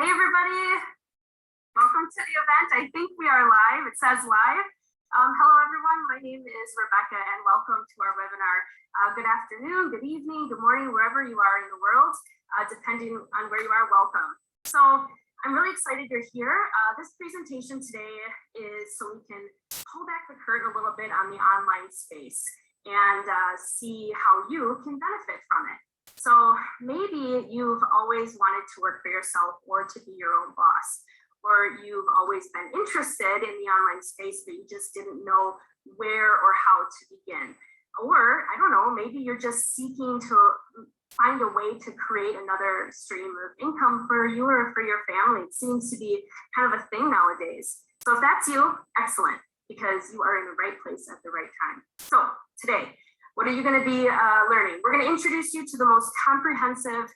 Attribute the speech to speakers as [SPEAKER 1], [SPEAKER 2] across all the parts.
[SPEAKER 1] Hey everybody, welcome to the event. I think we are live, it says live. Hello everyone, my name is Rebecca and welcome to our webinar. Good afternoon, good evening, good morning, wherever you are in the world, depending on where you are, welcome. So I'm really excited you're here. This presentation today is so we can pull back the curtain a little bit on the online space and see how you can benefit from it. So maybe you've always wanted to work for yourself or to be your own boss, or you've always been interested in the online space, but you just didn't know where or how to begin. Or I don't know, maybe you're just seeking to find a way to create another stream of income for you or for your family. It seems to be kind of a thing nowadays. So if that's you, excellent, because you are in the right place at the right time. So today, what are you going to be learning? We're going to introduce you to the most comprehensive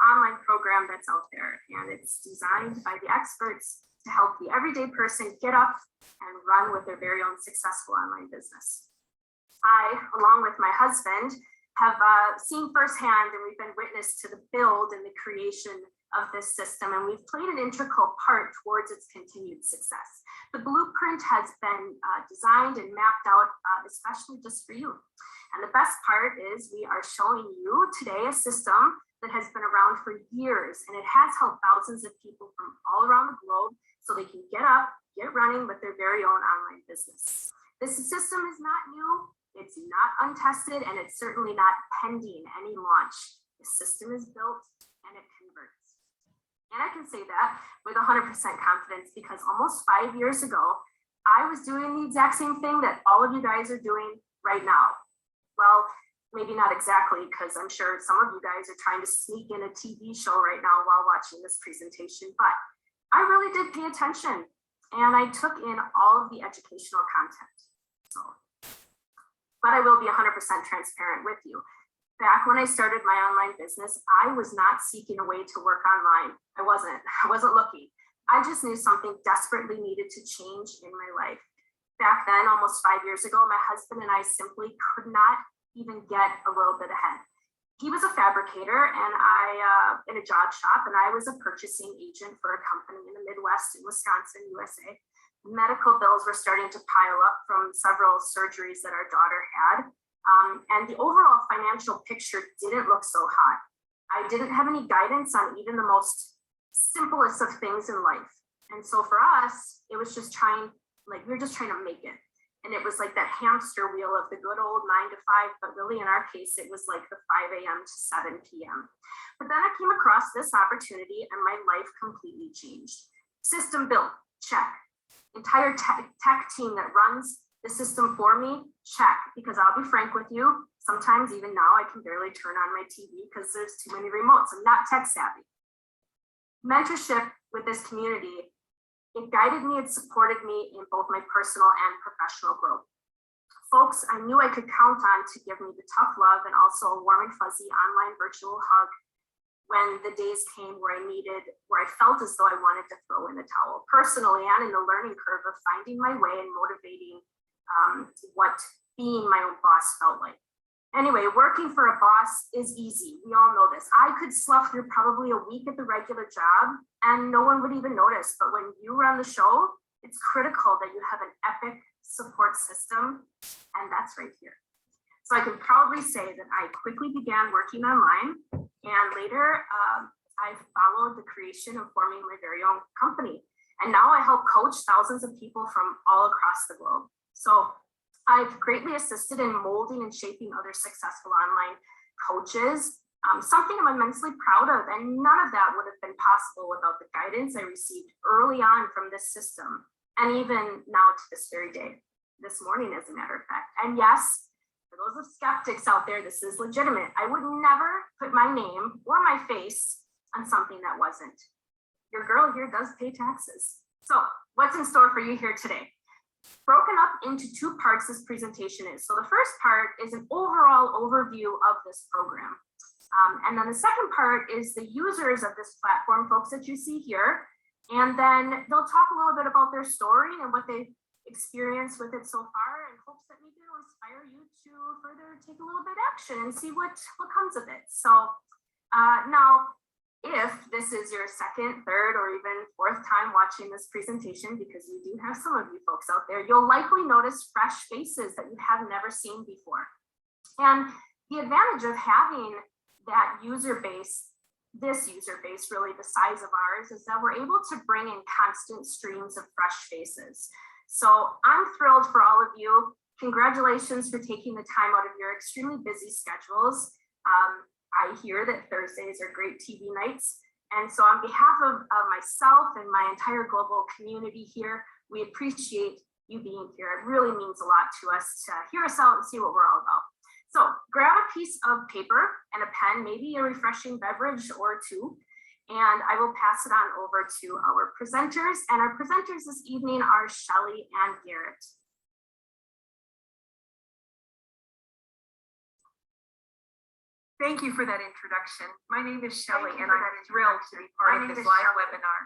[SPEAKER 1] online program that's out there, and it's designed by the experts to help the everyday person get up and run with their very own successful online business. I, along with my husband, have seen firsthand, and we've been witness to the build and the creation of this system, and we've played an integral part towards its continued success. The blueprint has been designed and mapped out especially just for you. And the best part is we are showing you today a system that has been around for years, and it has helped thousands of people from all around the globe so they can get up, get running with their very own online business. This system is not new, it's not untested, and it's certainly not pending any launch. The system is built and it converts. And I can say that with 100% confidence because almost 5 years ago, I was doing the exact same thing that all of you guys are doing right now. Well, maybe not exactly, because I'm sure some of you guys are trying to sneak in a TV show right now while watching this presentation, but I really did pay attention and I took in all of the educational content. But I will be 100% transparent with you. Back when I started my online business, I was not seeking a way to work online. I wasn't looking. I just knew something desperately needed to change in my life. Back then, almost 5 years ago, my husband and I simply could not even get a little bit ahead. He was a fabricator and in a job shop, and I was a purchasing agent for a company in the Midwest in Wisconsin, USA. Medical bills were starting to pile up from several surgeries that our daughter had. And the overall financial picture didn't look so hot. I didn't have any guidance on even the most simplest of things in life. And so for us, it was just we were just trying to make it. And it was like that hamster wheel of the good old 9 to 5, but really in our case, it was like the 5 a.m. to 7 p.m. But then I came across this opportunity and my life completely changed. System built, check. Entire tech team that runs the system for me, check. Because I'll be frank with you, sometimes even now I can barely turn on my TV because there's too many remotes. I'm not tech savvy. Mentorship with this community, it guided me, it supported me in both my personal and professional growth. Folks I knew I could count on to give me the tough love and also a warm and fuzzy online virtual hug when the days came where I felt as though I wanted to throw in the towel, personally and in the learning curve of finding my way and motivating what being my own boss felt like. Anyway, working for a boss is easy. We all know this. I could slough through probably a week at the regular job and no one would even notice. But when you run the show, it's critical that you have an epic support system, and that's right here. So I can proudly say that I quickly began working online, and later I followed the creation of forming my very own company. And now I help coach thousands of people from all across the globe. So I've greatly assisted in molding and shaping other successful online coaches, something I'm immensely proud of, and none of that would have been possible without the guidance I received early on from this system, and even now to this very day, this morning as a matter of fact. And yes, for those of skeptics out there, this is legitimate. I would never put my name or my face on something that wasn't. Your girl here does pay taxes. So what's in store for you here today? Broken up into two parts this presentation is. So the first part is an overall overview of this program. And then the second part is the users of this platform, folks that you see here. And then they'll talk a little bit about their story and what they've experienced with it so far, in hopes that maybe it'll inspire you to further take a little bit of action and see what comes of it. So now, If this is your second, third, or even fourth time watching this presentation, because we do have some of you folks out there, you'll likely notice fresh faces that you have never seen before. And the advantage of having that user base, this user base, really the size of ours, is that we're able to bring in constant streams of fresh faces. So I'm thrilled for all of you. Congratulations for taking the time out of your extremely busy schedules. I hear that Thursdays are great TV nights. And so on behalf of myself and my entire global community here, we appreciate you being here. It really means a lot to us to hear us out and see what we're all about. So grab a piece of paper and a pen, maybe a refreshing beverage or two, and I will pass it on over to our presenters. And our presenters this evening are Shelley and Garrett.
[SPEAKER 2] Thank you for that introduction. My name is Shelley, and I'm thrilled to be part of this live webinar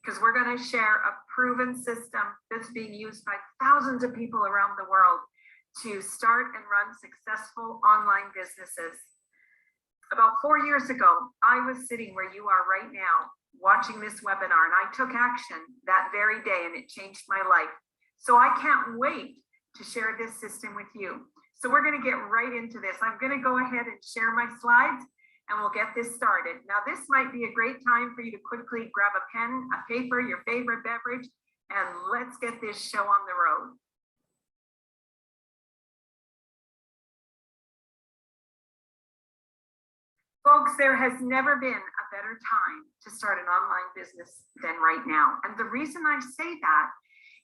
[SPEAKER 2] because we're going to share a proven system that's being used by thousands of people around the world to start and run successful online businesses. About 4 years ago, I was sitting where you are right now, watching this webinar, and I took action that very day, and it changed my life. So I can't wait to share this system with you. So we're going to get right into this. I'm going to go ahead and share my slides, and we'll get this started. Now, this might be a great time for you to quickly grab a pen, a paper, your favorite beverage, and let's get this show on the road. Folks, there has never been a better time to start an online business than right now. And the reason I say that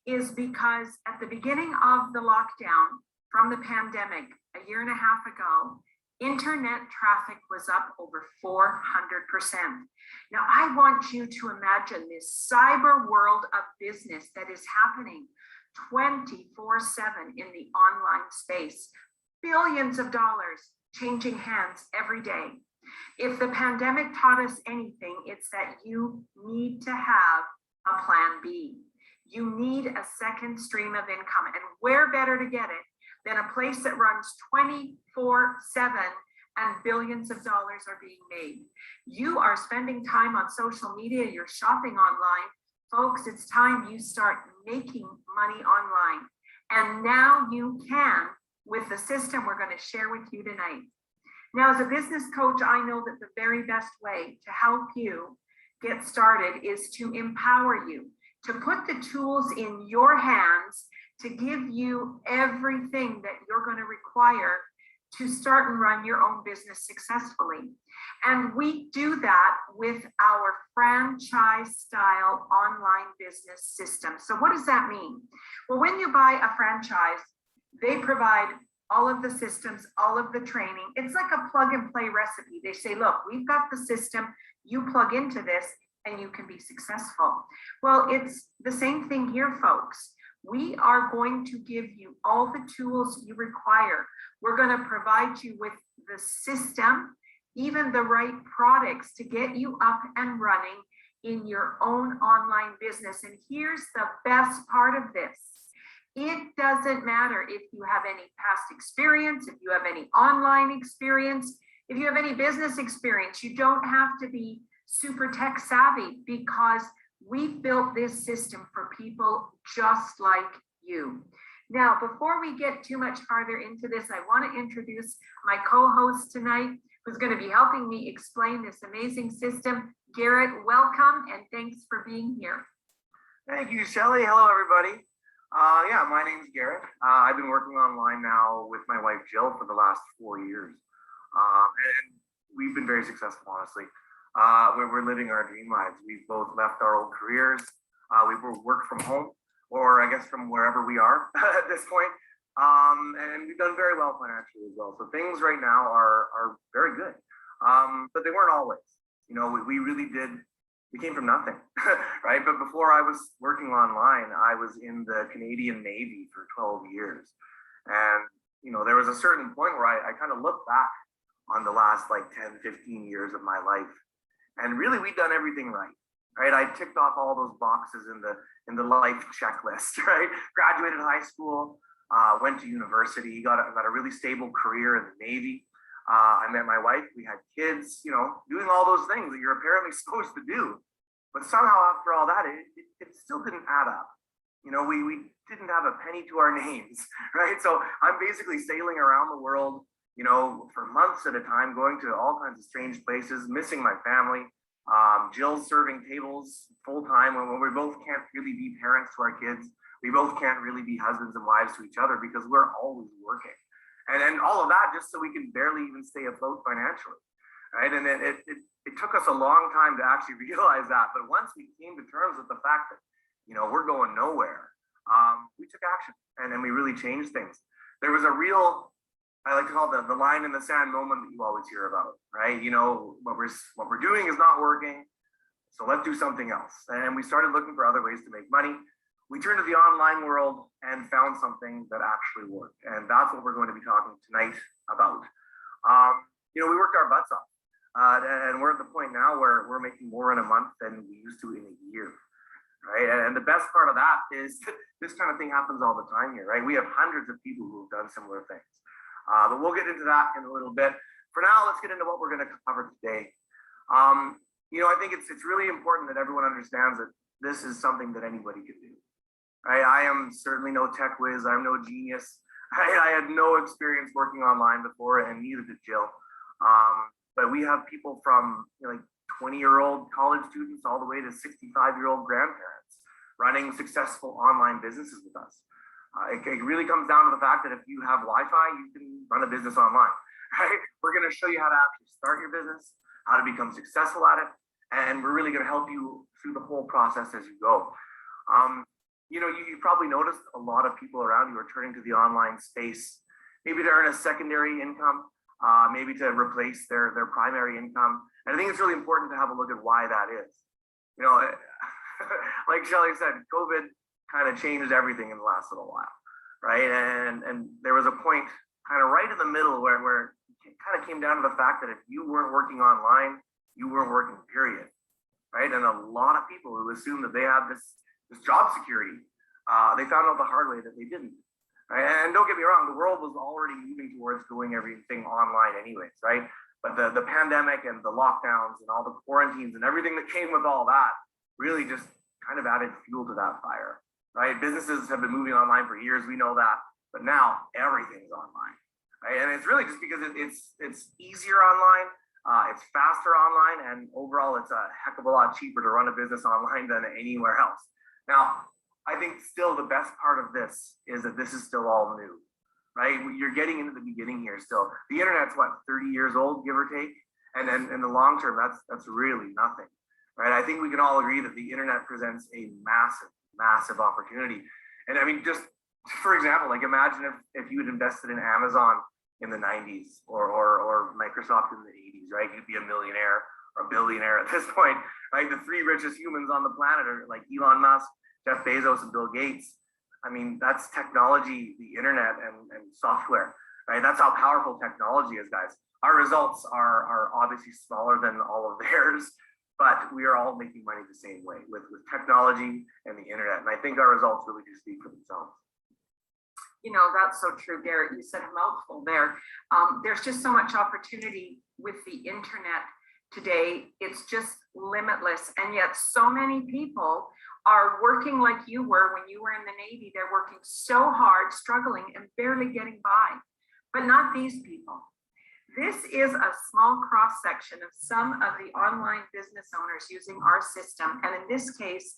[SPEAKER 2] is because at the beginning of the lockdown from the pandemic a year and a half ago, internet traffic was up over 400%. Now, I want you to imagine this cyber world of business that is happening 24/7 in the online space. Billions of dollars changing hands every day. If the pandemic taught us anything, it's that you need to have a plan B. You need a second stream of income, and where better to get it than a place that runs 24/7 and billions of dollars are being made. You are spending time on social media, you're shopping online. Folks, it's time you start making money online. And now you can with the system we're going to share with you tonight. Now, as a business coach, I know that the very best way to help you get started is to empower you, to put the tools in your hands, to give you everything that you're going to require to start and run your own business successfully. And we do that with our franchise style online business system. So what does that mean? Well, when you buy a franchise, they provide all of the systems, all of the training. It's like a plug and play recipe. They say, look, we've got the system, you plug into this and you can be successful. Well, it's the same thing here, folks. We are going to give you all the tools you require. We're going to provide you with the system, even the right products to get you up and running in your own online business. And here's the best part of this. It doesn't matter if you have any past experience, if you have any online experience, if you have any business experience. You don't have to be super tech savvy because we've built this system for people just like you. Now, before we get too much farther into this, I want to introduce my co-host tonight, who's going to be helping me explain this amazing system. Garrett, welcome, and thanks for being here.
[SPEAKER 3] Thank you, Shelley. Hello, everybody. Yeah, my name's Garrett. I've been working online now with my wife, Jill, for the last 4 years. And we've been very successful, honestly. We're living our dream lives. We've both left our old careers. We've worked from home, or I guess from wherever we are at this point. And we've done very well financially as well. So things right now are very good. But they weren't always. You know, we came from nothing, right? But before I was working online, I was in the Canadian Navy for 12 years. And, you know, there was a certain point where I kind of look back on the last like 10, 15 years of my life. And really, we've done everything right? I ticked off all those boxes in the life checklist, right? Graduated high school, went to university, got a really stable career in the Navy. I met my wife, we had kids, doing all those things that you're apparently supposed to do. But somehow after all that, it still didn't add up. We didn't have a penny to our names, right? So I'm basically sailing around the world, for months at a time, going to all kinds of strange places, missing my family. Jill's serving tables full time when we both can't really be parents to our kids. We both can't really be husbands and wives to each other because we're always working. And all of that just so we can barely even stay afloat financially, right? And then it took us a long time to actually realize that. But once we came to terms with the fact that, we're going nowhere, we took action and then we really changed things. There was a real, I like to call it the line in the sand moment that you always hear about, right? What we're doing is not working, so let's do something else. And we started looking for other ways to make money. We turned to the online world and found something that actually worked. And that's what we're going to be talking tonight about. We worked our butts off. And we're at the point now where we're making more in a month than we used to in a year, right? And the best part of that is this kind of thing happens all the time here, right? We have hundreds of people who have done similar things. But we'll get into that in a little bit. For now, let's get into what we're going to cover today. I think it's really important that everyone understands that this is something that anybody can do. I am certainly no tech whiz. I'm no genius. I had no experience working online before, and neither did Jill. But we have people from 20-year-old college students all the way to 65-year-old grandparents running successful online businesses with us. It really comes down to the fact that if you have Wi-Fi, you can run a business online. Right? We're going to show you how to actually start your business, how to become successful at it, and we're really going to help you through the whole process as you go. You probably noticed a lot of people around you are turning to the online space, maybe to earn a secondary income, maybe to replace their primary income. And I think it's really important to have a look at why that is. Like Shelley said, COVID kind of changed everything in the last little while, right? And there was a point kind of right in the middle where it kind of came down to the fact that if you weren't working online, you weren't working, period, right? And a lot of people who assumed that they had this job security, they found out the hard way that they didn't. Right? And don't get me wrong, the world was already moving towards doing everything online anyways, right? But the pandemic and the lockdowns and all the quarantines and everything that came with all that really just kind of added fuel to that fire, right? Businesses have been moving online for years, we know that, but now everything's online, right? And it's really just because it's easier online, it's faster online, and overall it's a heck of a lot cheaper to run a business online than anywhere else. Now, I think still the best part of this is that this is still all new, right? You're getting into the beginning here still. The internet's 30 years old, give or take, and then in the long term, that's really nothing, right? I think we can all agree that the internet presents a massive opportunity. And I mean, just for example, imagine if you had invested in Amazon in the 90s or Microsoft in the 80s, right? You'd be a millionaire or a billionaire at this point, right? The three richest humans on the planet are like Elon Musk, Jeff Bezos, and Bill Gates. I mean, that's technology, the internet, and software, right? That's how powerful technology is, guys. Our results are obviously smaller than all of theirs, but we are all making money the same way with technology and the internet. And I think our results really do speak for themselves.
[SPEAKER 2] That's so true, Garrett. You said a mouthful there. There's just so much opportunity with the internet today. It's just limitless. And yet so many people are working like you were when you were in the Navy. They're working so hard, struggling, and barely getting by. But not these people. This is a small cross-section of some of the online business owners using our system. And in this case,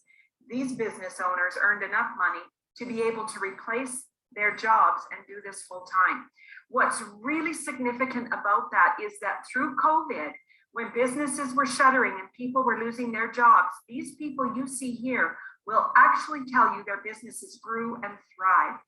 [SPEAKER 2] these business owners earned enough money to be able to replace their jobs and do this full time. What's really significant about that is that through COVID, when businesses were shuttering and people were losing their jobs, these people you see here will actually tell you their businesses grew and thrived.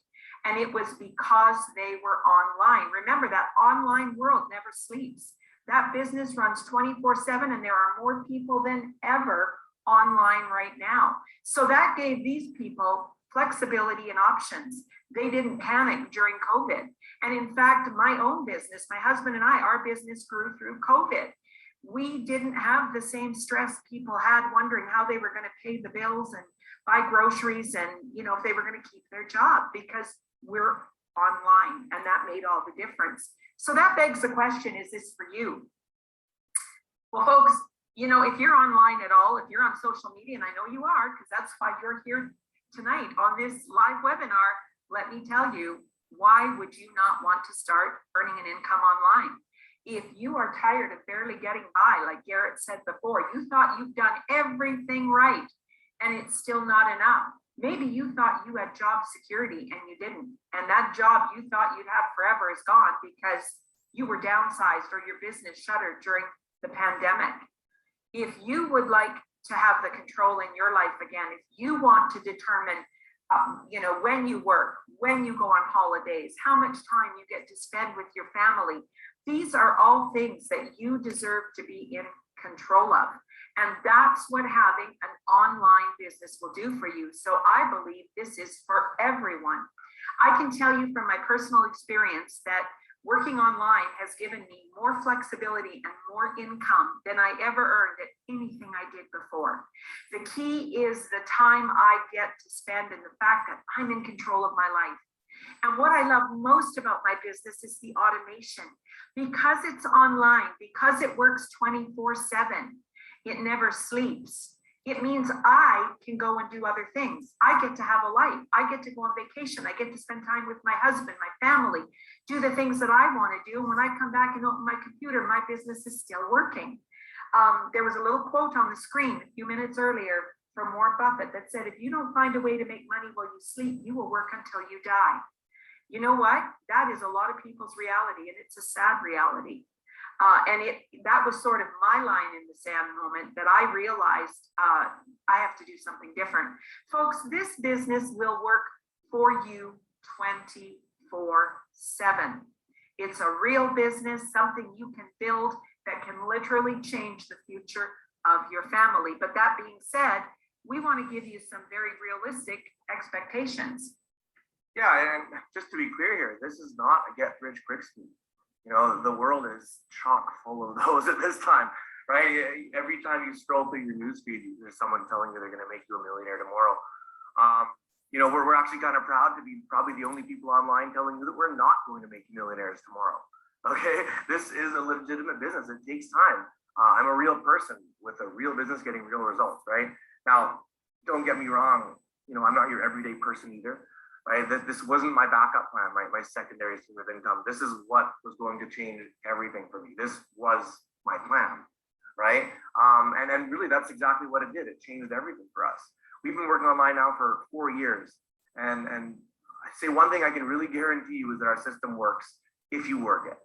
[SPEAKER 2] And it was because they were online. Remember, that online world never sleeps. That business runs 24/7, and there are more people than ever online right now. So that gave these people flexibility and options. They didn't panic during COVID. And in fact, my own business, my husband and I, our business grew through COVID. We didn't have the same stress people had, wondering how they were going to pay the bills and buy groceries and, if they were going to keep their job, because we're online, and that made all the difference. So that begs the question, is this for you? Well, folks, you know, if you're online at all, if you're on social media, and I know you are, because that's why you're here tonight on this live webinar, let me tell you, why would you not want to start earning an income online? If you are tired of barely getting by, like Garrett said before, you thought you've done everything right and it's still not enough. Maybe you thought you had job security and you didn't. And that job you thought you'd have forever is gone because you were downsized or your business shuttered during the pandemic. If you would like to have the control in your life again, if you want to determine you know, when you work, when you go on holidays, how much time you get to spend with your family. These are all things that you deserve to be in control of. And that's what having an online business will do for you. So I believe this is for everyone. I can tell you from my personal experience that working online has given me more flexibility and more income than I ever earned at anything I did before. The key is the time I get to spend and the fact that I'm in control of my life. And what I love most about my business is the automation. Because it's online, because it works 24/7, it never sleeps. It means I can go and do other things. I get to have a life. I get to go on vacation. I get to spend time with my husband, my family, do the things that I want to do. And when I come back and open my computer, my business is still working. There was a little quote on the screen a few minutes earlier from Warren Buffett that said, if you don't find a way to make money while you sleep, you will work until you die. You know what? That is a lot of people's reality, and it's a sad reality. That was sort of my line in the sand moment that I realized I have to do something different. Folks, this business will work for you 24/7. It's a real business, something you can build that can literally change the future of your family. But that being said, we want to give you some very realistic expectations.
[SPEAKER 3] Yeah, and just to be clear here, this is not a get-rich-quick scheme. You know, the world is chock full of those at this time, right? Every time you scroll through your newsfeed, there's someone telling you they're going to make you a millionaire tomorrow. You know, we're actually kind of proud to be probably the only people online telling you that we're not going to make you millionaires tomorrow. Okay, this is a legitimate business. It takes time. I'm a real person with a real business getting real results, right? Now, don't get me wrong. You know, I'm not your everyday person either. Right? This wasn't my backup plan, my secondary stream of income. This is what was going to change everything for me. This was my plan, right? And really that's exactly what it did. It changed everything for us. We've been working online now for 4 years. And I say one thing I can really guarantee you is that our system works if you work it,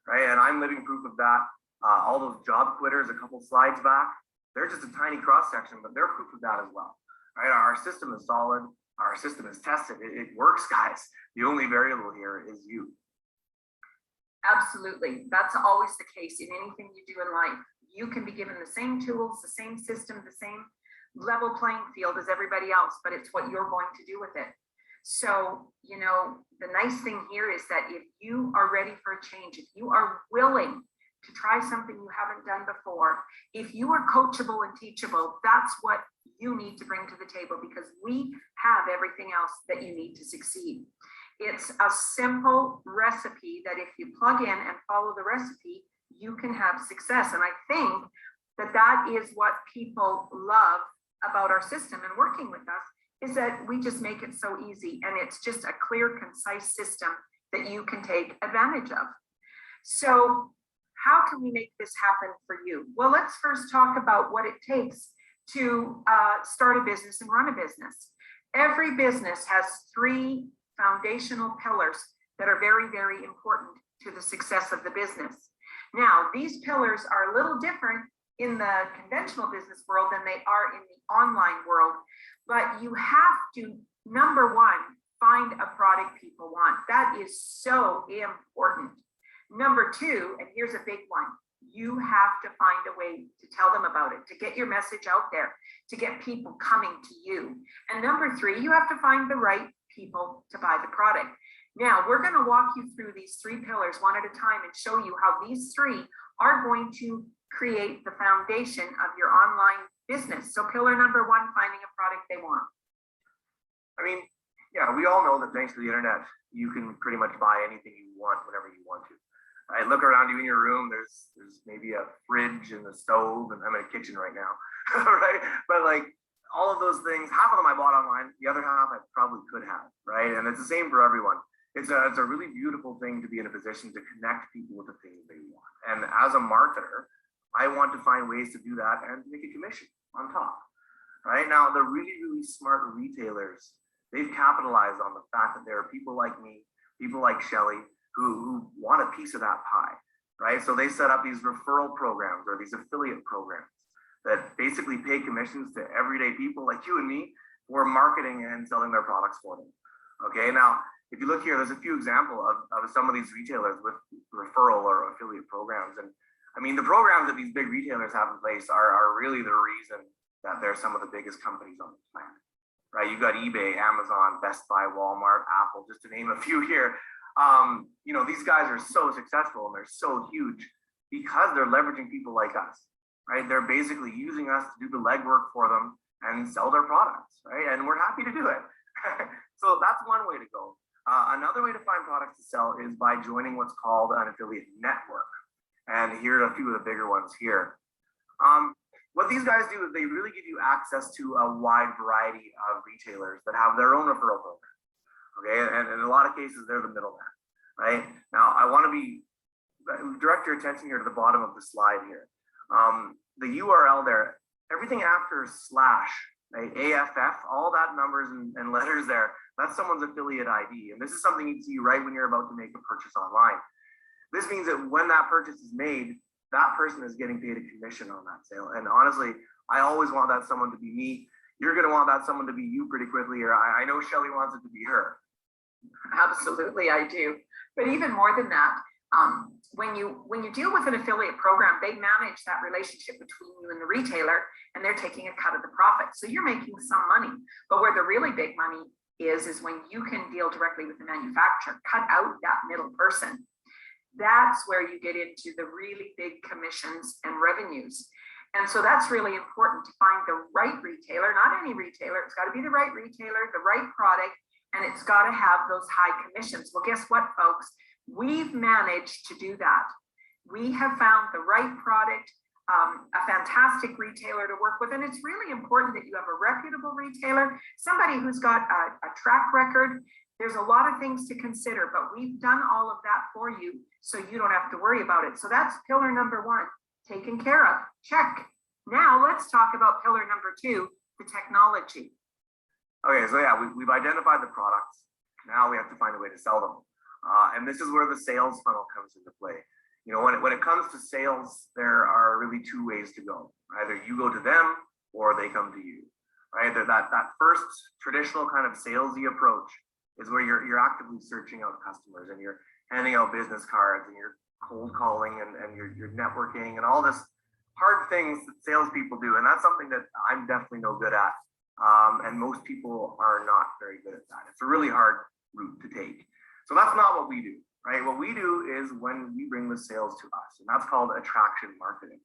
[SPEAKER 3] right? And I'm living proof of that. All those job quitters a couple slides back, they're just a tiny cross section, but they're proof of that as well, right? Our system is solid. Our system is tested. It works, guys. The only variable here is you.
[SPEAKER 2] Absolutely. That's always the case in anything you do in life. You can be given the same tools, the same system, the same level playing field as everybody else, but it's what you're going to do with it. So, you know, the nice thing here is that if you are ready for a change, if you are willing to try something you haven't done before, if you are coachable and teachable, that's what you need to bring to the table, because we have everything else that you need to succeed. It's a simple recipe that if you plug in and follow the recipe, you can have success. And I think that that is what people love about our system and working with us, is that we just make it so easy, and it's just a clear, concise system that you can take advantage of. So how can we make this happen for you? Well, let's first talk about what it takes to start a business and run a business. Every business has 3 foundational pillars that are very, very important to the success of the business. Now, these pillars are a little different in the conventional business world than they are in the online world, but you have to, number one, find a product people want. That is so important. Number 2, and here's a big one, you have to find a way to tell them about it, to get your message out there, to get people coming to you. And number 3, you have to find the right people to buy the product. Now, we're going to walk you through these 3 pillars one at a time and show you how these 3 are going to create the foundation of your online business. So pillar number 1, finding a product they want.
[SPEAKER 3] I mean, yeah, we all know that thanks to the internet, you can pretty much buy anything you want whenever you want to. Right? Look around you in your room. There's maybe a fridge and a stove, and I'm in a kitchen right now, right? But like all of those things, half of them I bought online. The other half I probably could have, right? And it's the same for everyone. It's a really beautiful thing to be in a position to connect people with the things they want. And as a marketer, I want to find ways to do that and make a commission on top. Right now, the really, really smart retailers, they've capitalized on the fact that there are people like me, people like Shelly, who want a piece of that pie, right? So they set up these referral programs or these affiliate programs that basically pay commissions to everyday people like you and me for marketing and selling their products for them. Okay, now, if you look here, there's a few examples of some of these retailers with referral or affiliate programs. And I mean, the programs that these big retailers have in place are really the reason that they're some of the biggest companies on the planet, right? You've got eBay, Amazon, Best Buy, Walmart, Apple, just to name a few here. You know, these guys are so successful and they're so huge because they're leveraging people like us, right? They're basically using us to do the legwork for them and sell their products, right? And we're happy to do it. So that's one way to go. Another way to find products to sell is by joining what's called an affiliate network. And here are a few of the bigger ones here. What these guys do is they really give you access to a wide variety of retailers that have their own referral program. Okay, and in a lot of cases, they're the middleman, right? Now, I want to direct your attention here to the bottom of the slide here. The URL there, everything after slash, right, AFF, all that numbers and letters there, that's someone's affiliate ID. And this is something you see right when you're about to make a purchase online. This means that when that purchase is made, that person is getting paid a commission on that sale. And honestly, I always want that someone to be me. You're going to want that someone to be you pretty quickly, or I know Shelly wants it to be her.
[SPEAKER 2] Absolutely, I do. But even more than that, when you deal with an affiliate program, they manage that relationship between you and the retailer, and they're taking a cut of the profit. So you're making some money. But where the really big money is when you can deal directly with the manufacturer, cut out that middle person. That's where you get into the really big commissions and revenues. And so that's really important to find the right retailer, not any retailer. It's got to be the right retailer, the right product, and it's got to have those high commissions. Well, guess what, folks? We've managed to do that. We have found the right product, a fantastic retailer to work with. And it's really important that you have a reputable retailer, somebody who's got a track record. There's a lot of things to consider, but we've done all of that for you, so you don't have to worry about it. So that's pillar number one, taken care of, check. Now let's talk about pillar number two, the technology.
[SPEAKER 3] Okay, so yeah, we've identified the products. Now we have to find a way to sell them. And this is where the sales funnel comes into play. You know, when it comes to sales, there are really two ways to go. Either you go to them or they come to you, right? That first traditional kind of salesy approach is where you're actively searching out customers and you're handing out business cards and you're cold calling and you're networking and all this hard things that salespeople do. And that's something that I'm definitely no good at. And most people are not very good at that. It's a really hard route to take. So that's not what we do, right? What we do is when we bring the sales to us, and that's called attraction marketing.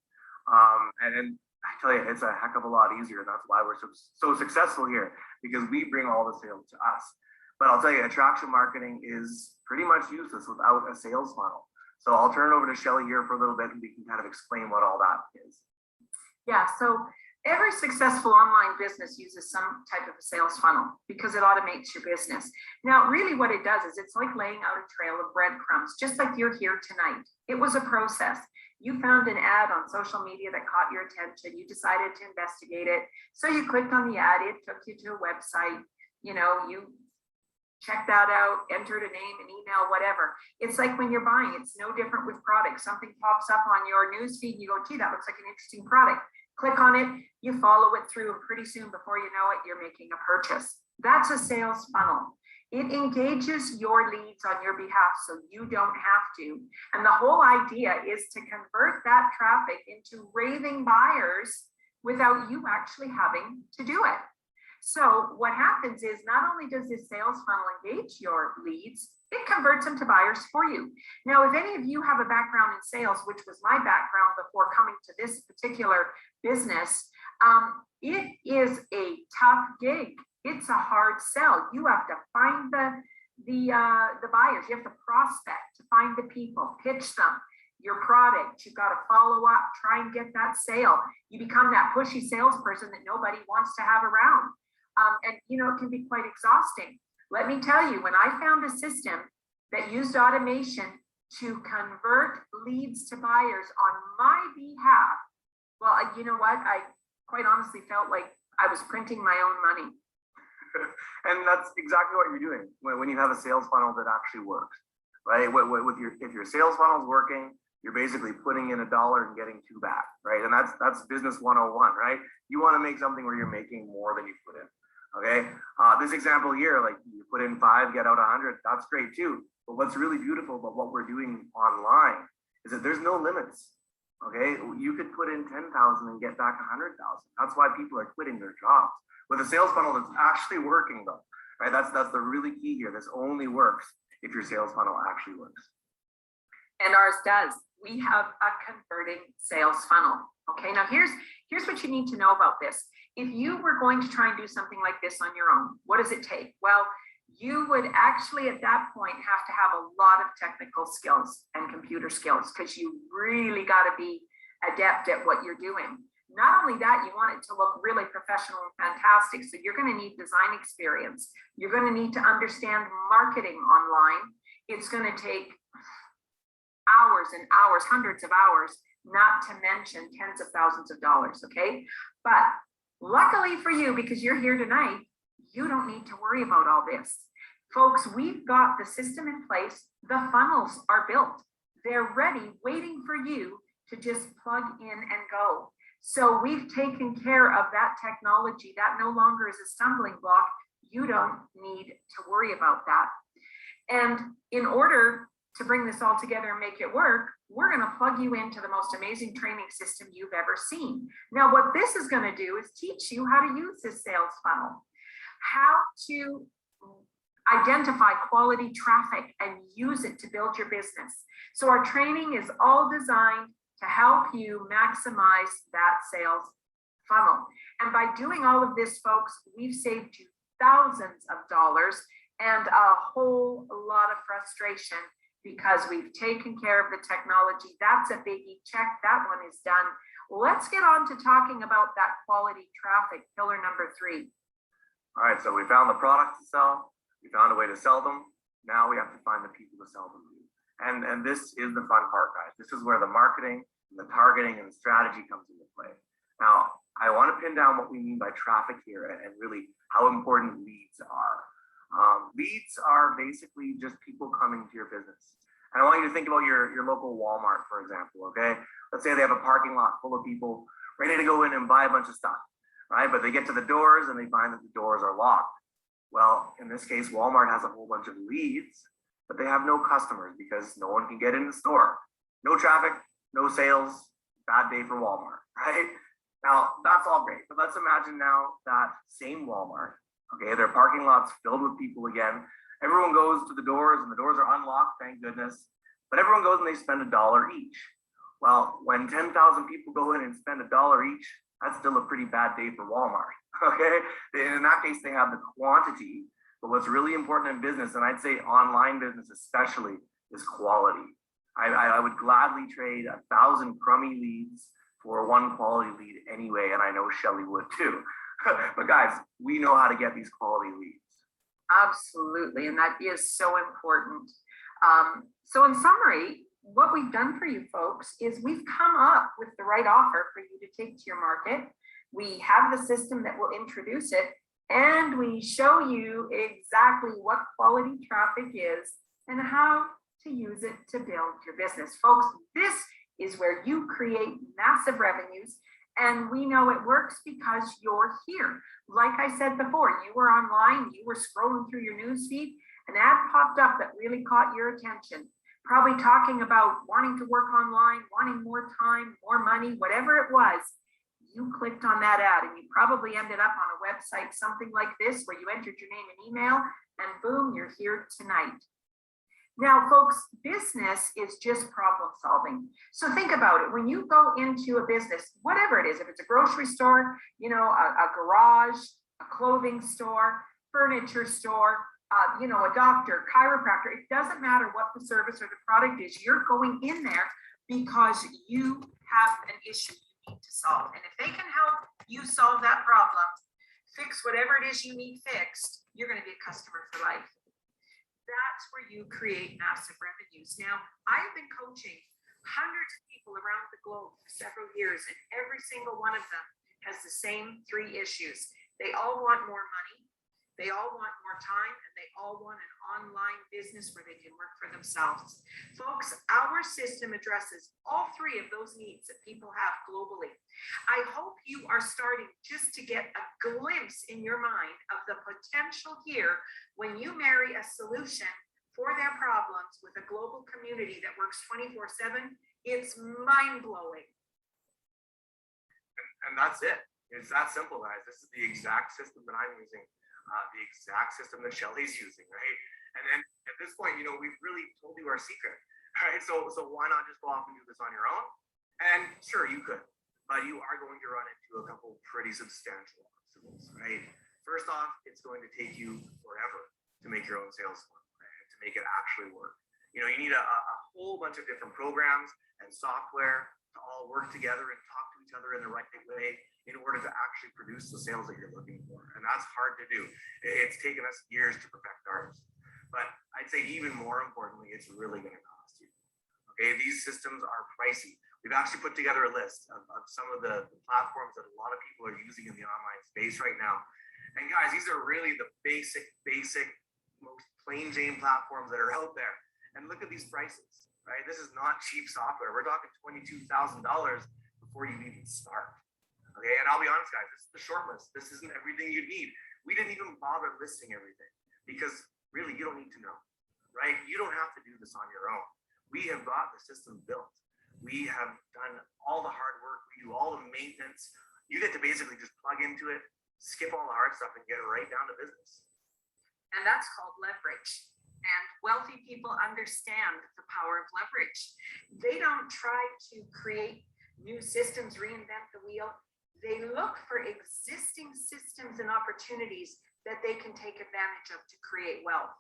[SPEAKER 3] And I tell you, it's a heck of a lot easier. And that's why we're so successful here, because we bring all the sales to us. But I'll tell you, attraction marketing is pretty much useless without a sales funnel. So I'll turn it over to Shelly here for a little bit and we can kind of explain what all that is.
[SPEAKER 2] Yeah, so every successful online business uses some type of a sales funnel because it automates your business. Now, really what it does is it's like laying out a trail of breadcrumbs, just like you're here tonight. It was a process. You found an ad on social media that caught your attention. You decided to investigate it. So you clicked on the ad, it took you to a website, you check that out, entered a name, an email, whatever. It's like when you're buying, it's no different with products. Something pops up on your news feed and you go, gee, that looks like an interesting product. Click on it, you follow it through, and pretty soon before you know it, you're making a purchase. That's a sales funnel. It engages your leads on your behalf so you don't have to. And the whole idea is to convert that traffic into raving buyers without you actually having to do it. So what happens is not only does this sales funnel engage your leads, it converts them to buyers for you. Now, if any of you have a background in sales, which was my background before coming to this particular business, It is a tough gig. It's a hard sell. You have to find the buyers. You have to prospect to find the people, pitch them your product. You've got to follow up, try and get that sale. You become that pushy salesperson that nobody wants to have around. And it can be quite exhausting. Let me tell you, when I found a system that used automation to convert leads to buyers on my behalf, well, you know what? I quite honestly felt like I was printing my own money.
[SPEAKER 3] And that's exactly what you're doing when you have a sales funnel that actually works, right? If your sales funnel is working, you're basically putting in $1 and getting 2 back, right? And that's business 101, right? You want to make something where you're making more than you put in. Okay, this example here, like you put in 5, get out 100. That's great too. But what's really beautiful about what we're doing online is that there's no limits. Okay, you could put in 10,000 and get back 100,000. That's why people are quitting their jobs. With a sales funnel that's actually working, though, right? That's the really key here. This only works if your sales funnel actually works.
[SPEAKER 2] And ours does. We have a converting sales funnel. Okay, now here's what you need to know about this. If you were going to try and do something like this on your own, what does it take? Well, you would actually at that point have to have a lot of technical skills and computer skills, because you really got to be adept at what you're doing. Not only that, you want it to look really professional and fantastic. So you're going to need design experience. You're going to need to understand marketing online. It's going to take hours and hours, hundreds of hours, not to mention tens of thousands of dollars. Okay. But luckily for you, because you're here tonight, you don't need to worry about all this. Folks, we've got the system in place. The funnels are built. They're ready, waiting for you to just plug in and go. So we've taken care of that technology. That no longer is a stumbling block. You don't need to worry about that. And in order to bring this all together and make it work, we're going to plug you into the most amazing training system you've ever seen. Now, what this is going to do is teach you how to use this sales funnel, how to identify quality traffic and use it to build your business. So our training is all designed to help you maximize that sales funnel. And by doing all of this, folks, we've saved you thousands of dollars and a whole lot of frustration, because we've taken care of the technology. That's a biggie. Check, that one is done. Let's get on to talking about that quality traffic, pillar number 3.
[SPEAKER 3] All right, so we found the product to sell. We found a way to sell them. Now we have to find the people to sell them to. And this is the fun part, guys. This is where the marketing and the targeting and the strategy comes into play. Now, I want to pin down what we mean by traffic here and really how important leads are. Leads are basically just people coming to your business. And I want you to think about your local Walmart, for example, okay? Let's say they have a parking lot full of people ready to go in and buy a bunch of stuff, right? But they get to the doors and they find that the doors are locked. Well, in this case, Walmart has a whole bunch of leads, but they have no customers because no one can get in the store. No traffic, no sales, bad day for Walmart, right? Now, that's all great, but let's imagine now that same Walmart, okay, their parking lot's filled with people again. Everyone goes to the doors and the doors are unlocked, thank goodness. But everyone goes and they spend $1 each. Well, when 10,000 people go in and spend $1 each, that's still a pretty bad day for Walmart, okay? In that case, they have the quantity, but what's really important in business, and I'd say online business especially, is quality. I would gladly trade 1,000 crummy leads for one quality lead anyway, and I know Shelly would too. But guys, we know how to get these quality leads.
[SPEAKER 2] Absolutely, and that is so important. So in summary, what we've done for you folks is we've come up with the right offer for you to take to your market. We have the system that will introduce it, and we show you exactly what quality traffic is and how to use it to build your business. Folks, this is where you create massive revenues. And we know it works because you're here. Like I said before, you were online, you were scrolling through your newsfeed, an ad popped up that really caught your attention. Probably talking about wanting to work online, wanting more time, more money, whatever it was. You clicked on that ad and you probably ended up on a website, something like this, where you entered your name and email, and boom, you're here tonight. Now, folks, business is just problem solving. So think about it. When you go into a business, whatever it is, if it's a grocery store, a garage, a clothing store, furniture store, a doctor, chiropractor, it doesn't matter what the service or the product is, you're going in there because you have an issue you need to solve. And if they can help you solve that problem, fix whatever it is you need fixed, you're going to be a customer for life. That's where you create massive revenues. Now, I've been coaching hundreds of people around the globe for several years, and every single one of them has the same three issues. They all want more money, they all want more time, and they all want an online business where they can work for themselves. Folks, our system addresses all three of those needs that people have globally. I hope you are starting just to get a glimpse in your mind of the potential here when you marry a solution for their problems with a global community that works 24/7. It's mind-blowing.
[SPEAKER 3] And that's it. It's that simple, guys. This is the exact system that I'm using, the exact system that Shelly's using, right? And then at this point, we've really told you our secret, right? So why not just go off and do this on your own? And sure, you could, but you are going to run into a couple pretty substantial obstacles, right? First off, it's going to take you forever to make your own sales funnel, right? To make it actually work. You need a whole bunch of different programs and software to all work together and talk to each other in the right way in order to actually produce the sales that you're looking for. And that's hard to do. It's taken us years to perfect ours. But I'd say even more importantly, it's really going to cost you. Okay, these systems are pricey. We've actually put together a list of some of the platforms that a lot of people are using in the online space right now. And guys, these are really the basic, most plain Jane platforms that are out there. And look at these prices, right? This is not cheap software. We're talking $22,000 before you even start. Okay, and I'll be honest, guys, this is the short list. This isn't everything you need. We didn't even bother listing everything because really you don't need to know, right? You don't have to do this on your own. We have got the system built. We have done all the hard work. We do all the maintenance. You get to basically just plug into it, skip all the hard stuff and get right down to business.
[SPEAKER 2] And that's called leverage. And wealthy people understand the power of leverage. They don't try to create new systems, reinvent the wheel. They look for existing systems and opportunities that they can take advantage of to create wealth.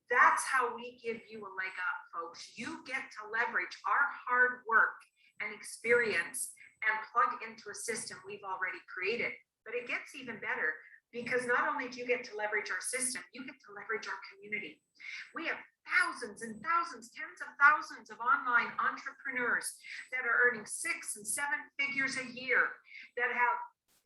[SPEAKER 2] That's how we give you a leg up, folks. You get to leverage our hard work and experience and plug into a system we've already created. But it gets even better because not only do you get to leverage our system, you get to leverage our community. We have thousands and thousands, tens of thousands of online entrepreneurs that are earning 6 and 7 figures a year, that have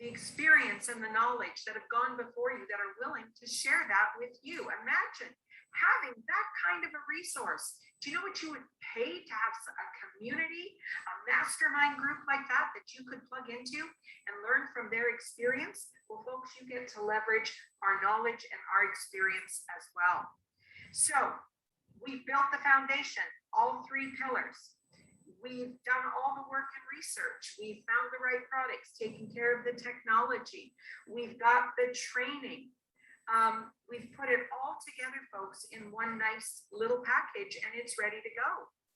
[SPEAKER 2] the experience and the knowledge that have gone before you, that are willing to share that with you. Imagine having that kind of a resource. Do you know what you would pay to have a community, a mastermind group like that you could plug into and learn from their experience? Well, folks, you get to leverage our knowledge and our experience as well. So we've built the foundation, all three pillars. We've done all the work and research. We've found the right products, taken care of the technology. We've got the training. We've put it all together, folks, in one nice little package, and it's ready to go.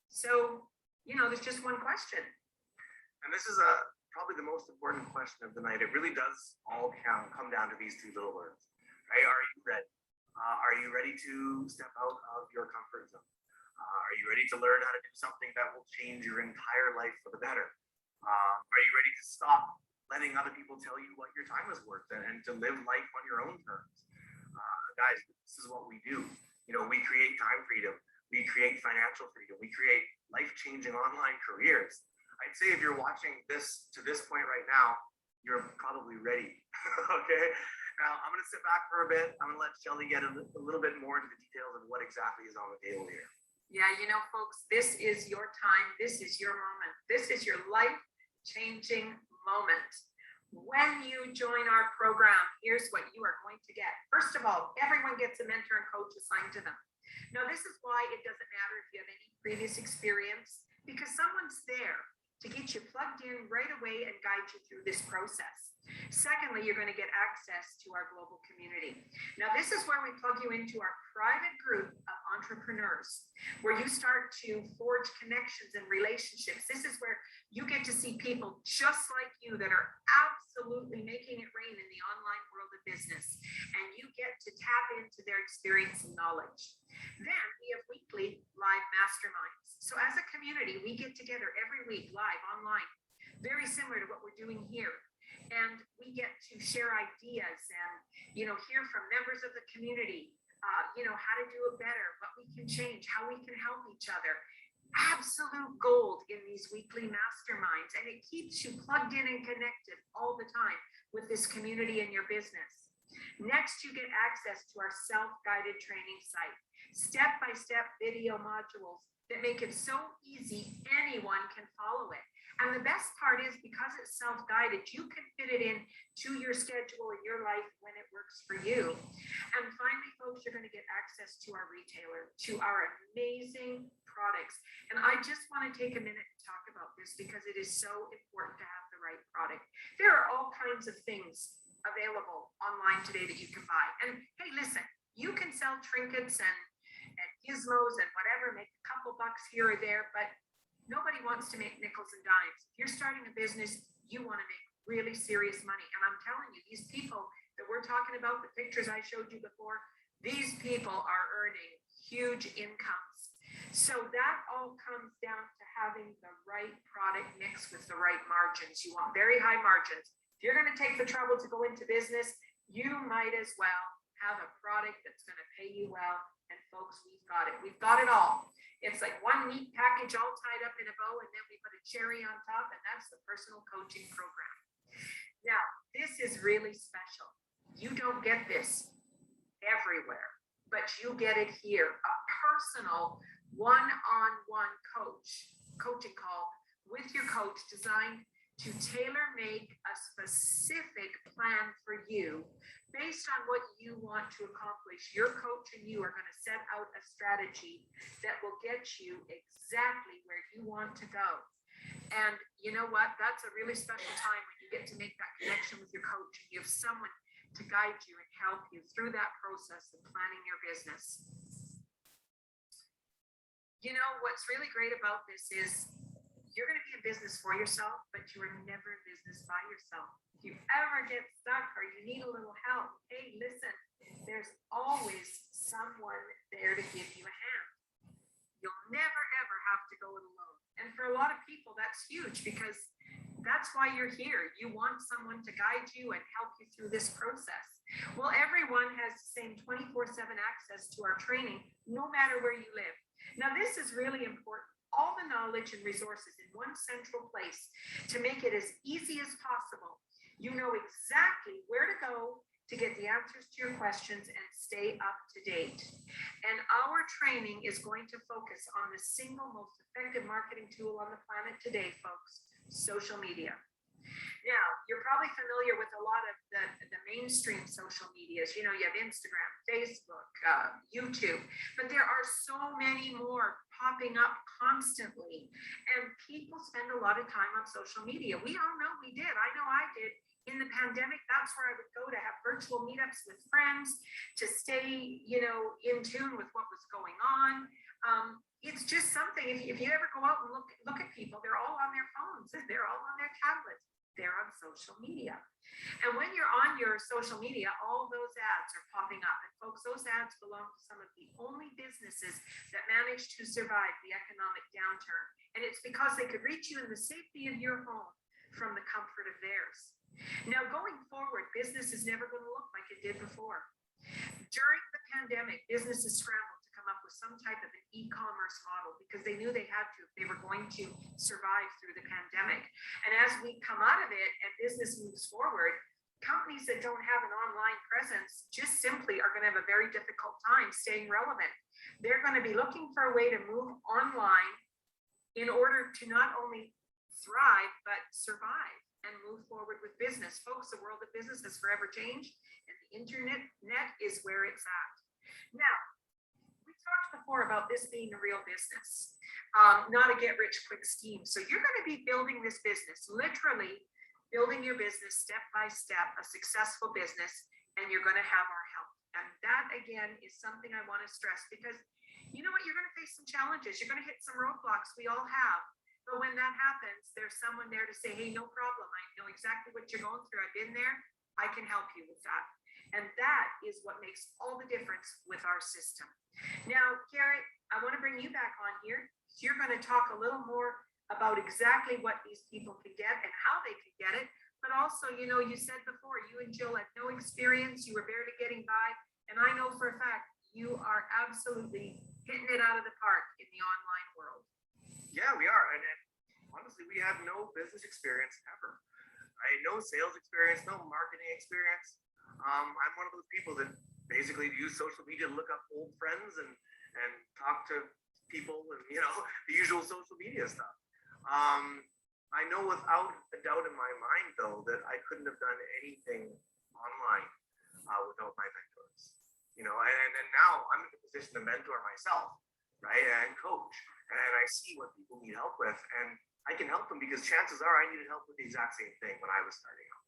[SPEAKER 2] So, there's just one question.
[SPEAKER 3] And this is probably the most important question of the night. It really does all come down to these two little words, right? Are you ready? Are you ready to step out of your comfort zone? Are you ready to learn how to do something that will change your entire life for the better? Are you ready to stop letting other people tell you what your time is worth and to live life on your own terms? Guys, this is what we do. We create time freedom. We create financial freedom. We create life-changing online careers. I'd say if you're watching this to this point right now, you're probably ready. Okay. Now I'm going to sit back for a bit. I'm going to let Shelly get a little bit more into the details of what exactly is on the table here.
[SPEAKER 2] Yeah, folks, this is your time. This is your moment. This is your life-changing moment. When you join our program, here's what you are going to get. First of all, everyone gets a mentor and coach assigned to them. Now, this is why it doesn't matter if you have any previous experience, because someone's there to get you plugged in right away and guide you through this process. Secondly, you're going to get access to our global community. Now, this is where we plug you into our private group of entrepreneurs, where you start to forge connections and relationships. This is where you get to see people just like you that are absolutely making it rain in the online world of business, and you get to tap into their experience and knowledge. Then we have weekly live masterminds. So as a community, we get together every week live online, very similar to what we're doing here. And we get to share ideas and, hear from members of the community, how to do it better, what we can change, how we can help each other. Absolute gold in these weekly masterminds. And it keeps you plugged in and connected all the time with this community and your business. Next, you get access to our self-guided training site, step-by-step video modules that make it so easy anyone can follow it. And the best part is, because it's self-guided, you can fit it in to your schedule and your life when it works for you. And finally, folks, you're going to get access to our retailer, to our amazing products. And I just want to take a minute to talk about this because it is so important to have the right product. There are all kinds of things available online today that you can buy. And hey, listen, you can sell trinkets and gizmos and whatever, make a couple bucks here or there, but nobody wants to make nickels and dimes. If you're starting a business, you want to make really serious money. And I'm telling you, these people that we're talking about, the pictures I showed you before, these people are earning huge incomes. So that all comes down to having the right product mixed with the right margins. You want very high margins. If you're going to take the trouble to go into business, you might as well have a product that's going to pay you well. And folks, we've got it. We've got it all. It's like one neat package all tied up in a bow, and then we put a cherry on top, and that's the personal coaching program. Now, this is really special. You don't get this everywhere, but you get it here. A personal one-on-one coaching call with your coach designed to tailor make a specific plan for you based on what you want to accomplish. Your coach and you are going to set out a strategy that will get you exactly where you want to go. And you know what? That's a really special time when you get to make that connection with your coach and you have someone to guide you and help you through that process of planning your business. You know, what's really great about this is you're going to be in business for yourself, but you are never in business by yourself. If you ever get stuck or you need a little help, hey, listen, there's always someone there to give you a hand. You'll never, ever have to go it alone. And for a lot of people, that's huge because that's why you're here. You want someone to guide you and help you through this process. Well, everyone has the same 24/7 access to our training, no matter where you live. Now, this is really important. All the knowledge and resources in one central place to make it as easy as possible. You know exactly where to go to get the answers to your questions and stay up to date. And our training is going to focus on the single most effective marketing tool on the planet today, folks, social media. Now, you're probably familiar with a lot of the mainstream social medias. You know, you have Instagram, Facebook, YouTube, but there are so many more popping up constantly. And people spend a lot of time on social media. We all know we did. I know I did. In the pandemic, that's where I would go to have virtual meetups with friends, to stay, in tune with what was going on. It's just something, if you ever go out and look at people, they're all on their phones, they're all on their tablets, they're on social media. And when you're on your social media, all those ads are popping up. And folks, those ads belong to some of the only businesses that managed to survive the economic downturn. And it's because they could reach you in the safety of your home from the comfort of theirs. Now, going forward, business is never going to look like it did before. During the pandemic, businesses scrambled to come up with some type of an e-commerce model because they knew they had to if they were going to survive through the pandemic. And as we come out of it and business moves forward, companies that don't have an online presence just simply are going to have a very difficult time staying relevant. They're going to be looking for a way to move online in order to not only thrive, but survive and move forward with business. Folks, the world of business has forever changed, and the internet is where it's at. Now, we talked before about this being a real business, not a get-rich-quick scheme. So you're going to be building this business literally building your business step by step, a successful business, and you're going to have our help. And that, again, is something I want to stress, because you know what? You're going to face some challenges. You're going to hit some roadblocks. We all have. But when that happens, there's someone there to say, hey, no problem. I know exactly what you're going through. I've been there. I can help you with that. And that is what makes all the difference with our system. Now, Garrett, I want to bring you back on here. You're going to talk a little more about exactly what these people can get and how they can get it. But also, you know, you said before, you and Jill had no experience. You were barely getting by. And I know for a fact, you are absolutely hitting it out of the park in the online world.
[SPEAKER 3] Yeah, we are. And honestly, we had no business experience ever. I had no sales experience, no marketing experience. I'm one of those people that basically use social media to look up old friends and talk to people and, you know, the usual social media stuff. I know without a doubt in my mind, though, that I couldn't have done anything online without my mentors. You know, and now I'm in a position to mentor myself, right, and coach. And I see what people need help with, and I can help them because chances are I needed help with the exact same thing when I was starting out.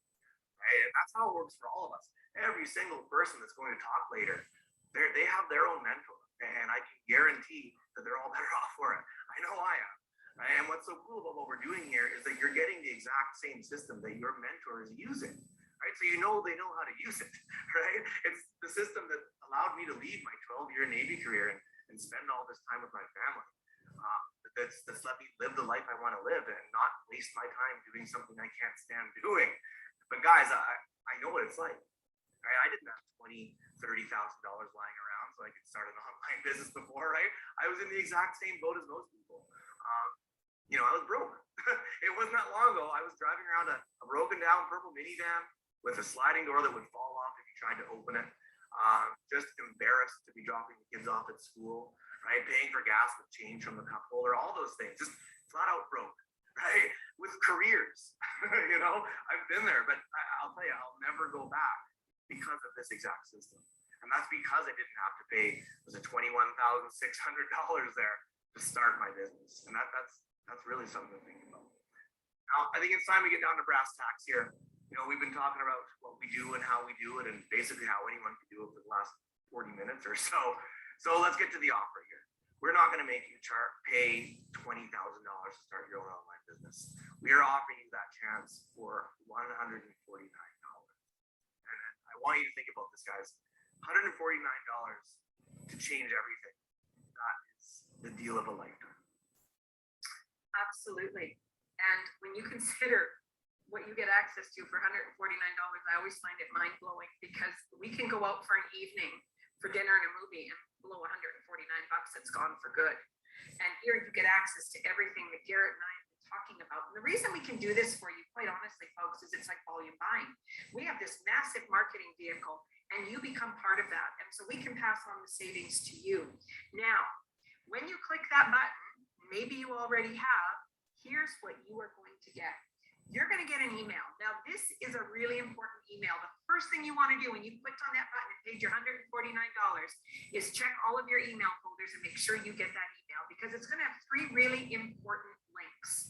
[SPEAKER 3] Right? And that's how it works for all of us. Every single person that's going to talk later, they have their own mentor, and I can guarantee that they're all better off for it. I know I am. Right? And what's so cool about what we're doing here is that you're getting the exact same system that your mentor is using. Right? So you know they know how to use it. Right? It's the system that allowed me to lead my 12-year Navy career and spend all this time with my family. That's let me live the life I want to live and not waste my time doing something I can't stand doing. But guys, I know what it's like. Right? I didn't have $20,000, $30,000 lying around so I could start an online business before, right? I was in the exact same boat as most people. You know, I was broke. It wasn't that long ago. I was driving around a broken down purple minivan with a sliding door that would fall off if you tried to open it. Just embarrassed to be dropping the kids off at school, right? Paying for gas with change from the cup holder, all those things. Just flat out broke, right? With careers, you know, I've been there, but I'll tell you, I'll never go back because of this exact system. And that's because I didn't have to pay, was it $21,600 there to start my business. And that's really something to think about. Now, I think it's time we get down to brass tacks here. You know, we've been talking about what we do and how we do it, and basically how anyone can do it for the last 40 minutes or so. So let's get to the offer here. We're not going to make you pay $20,000 to start your own online business. We are offering you that chance for $149. And I want you to think about this, guys. $149 to change everything. That is the deal of a lifetime.
[SPEAKER 2] Absolutely. And when you consider what you get access to for $149, I always find it mind blowing, because we can go out for an evening for dinner and a movie and below $149, it's gone for good. And here you get access to everything that Garrett and I have been talking about. And the reason we can do this for you, quite honestly, folks, is it's like volume buying. We have this massive marketing vehicle, and you become part of that. And so we can pass on the savings to you. Now, when you click that button, maybe you already have, here's what you are going to get. You're going to get an email. Now, this is a really important email. The first thing you want to do when you clicked on that button and paid your $149 is check all of your email folders and make sure you get that email, because it's going to have 3 really important links.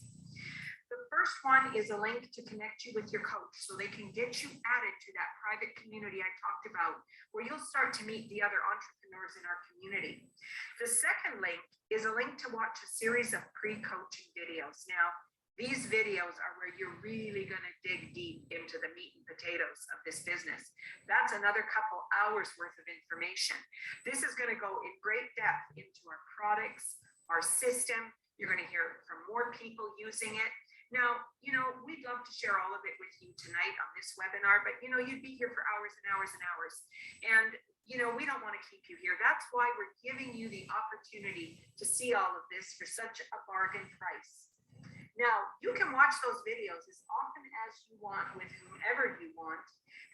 [SPEAKER 2] The first one is a link to connect you with your coach so they can get you added to that private community I talked about, where you'll start to meet the other entrepreneurs in our community. The second link is a link to watch a series of pre-coaching videos. Now, these videos are where you're really going to dig deep into the meat and potatoes of this business. That's another couple hours worth of information. This is going to go in great depth into our products, our system. You're going to hear from more people using it. Now, you know, we'd love to share all of it with you tonight on this webinar, but, you know, you'd be here for hours and hours and hours. And, you know, we don't want to keep you here. That's why we're giving you the opportunity to see all of this for such a bargain price. Now, you can watch those videos as often as you want with whomever you want.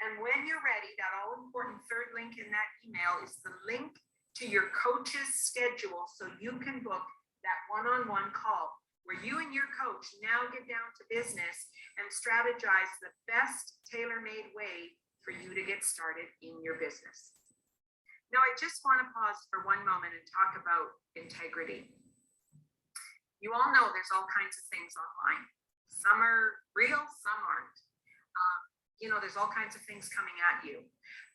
[SPEAKER 2] And when you're ready, that all-important third link in that email is the link to your coach's schedule, so you can book that one-on-one call where you and your coach now get down to business and strategize the best tailor-made way for you to get started in your business. Now, I just want to pause for one moment and talk about integrity. You all know there's all kinds of things online. Some are real, some aren't. you know, there's all kinds of things coming at you.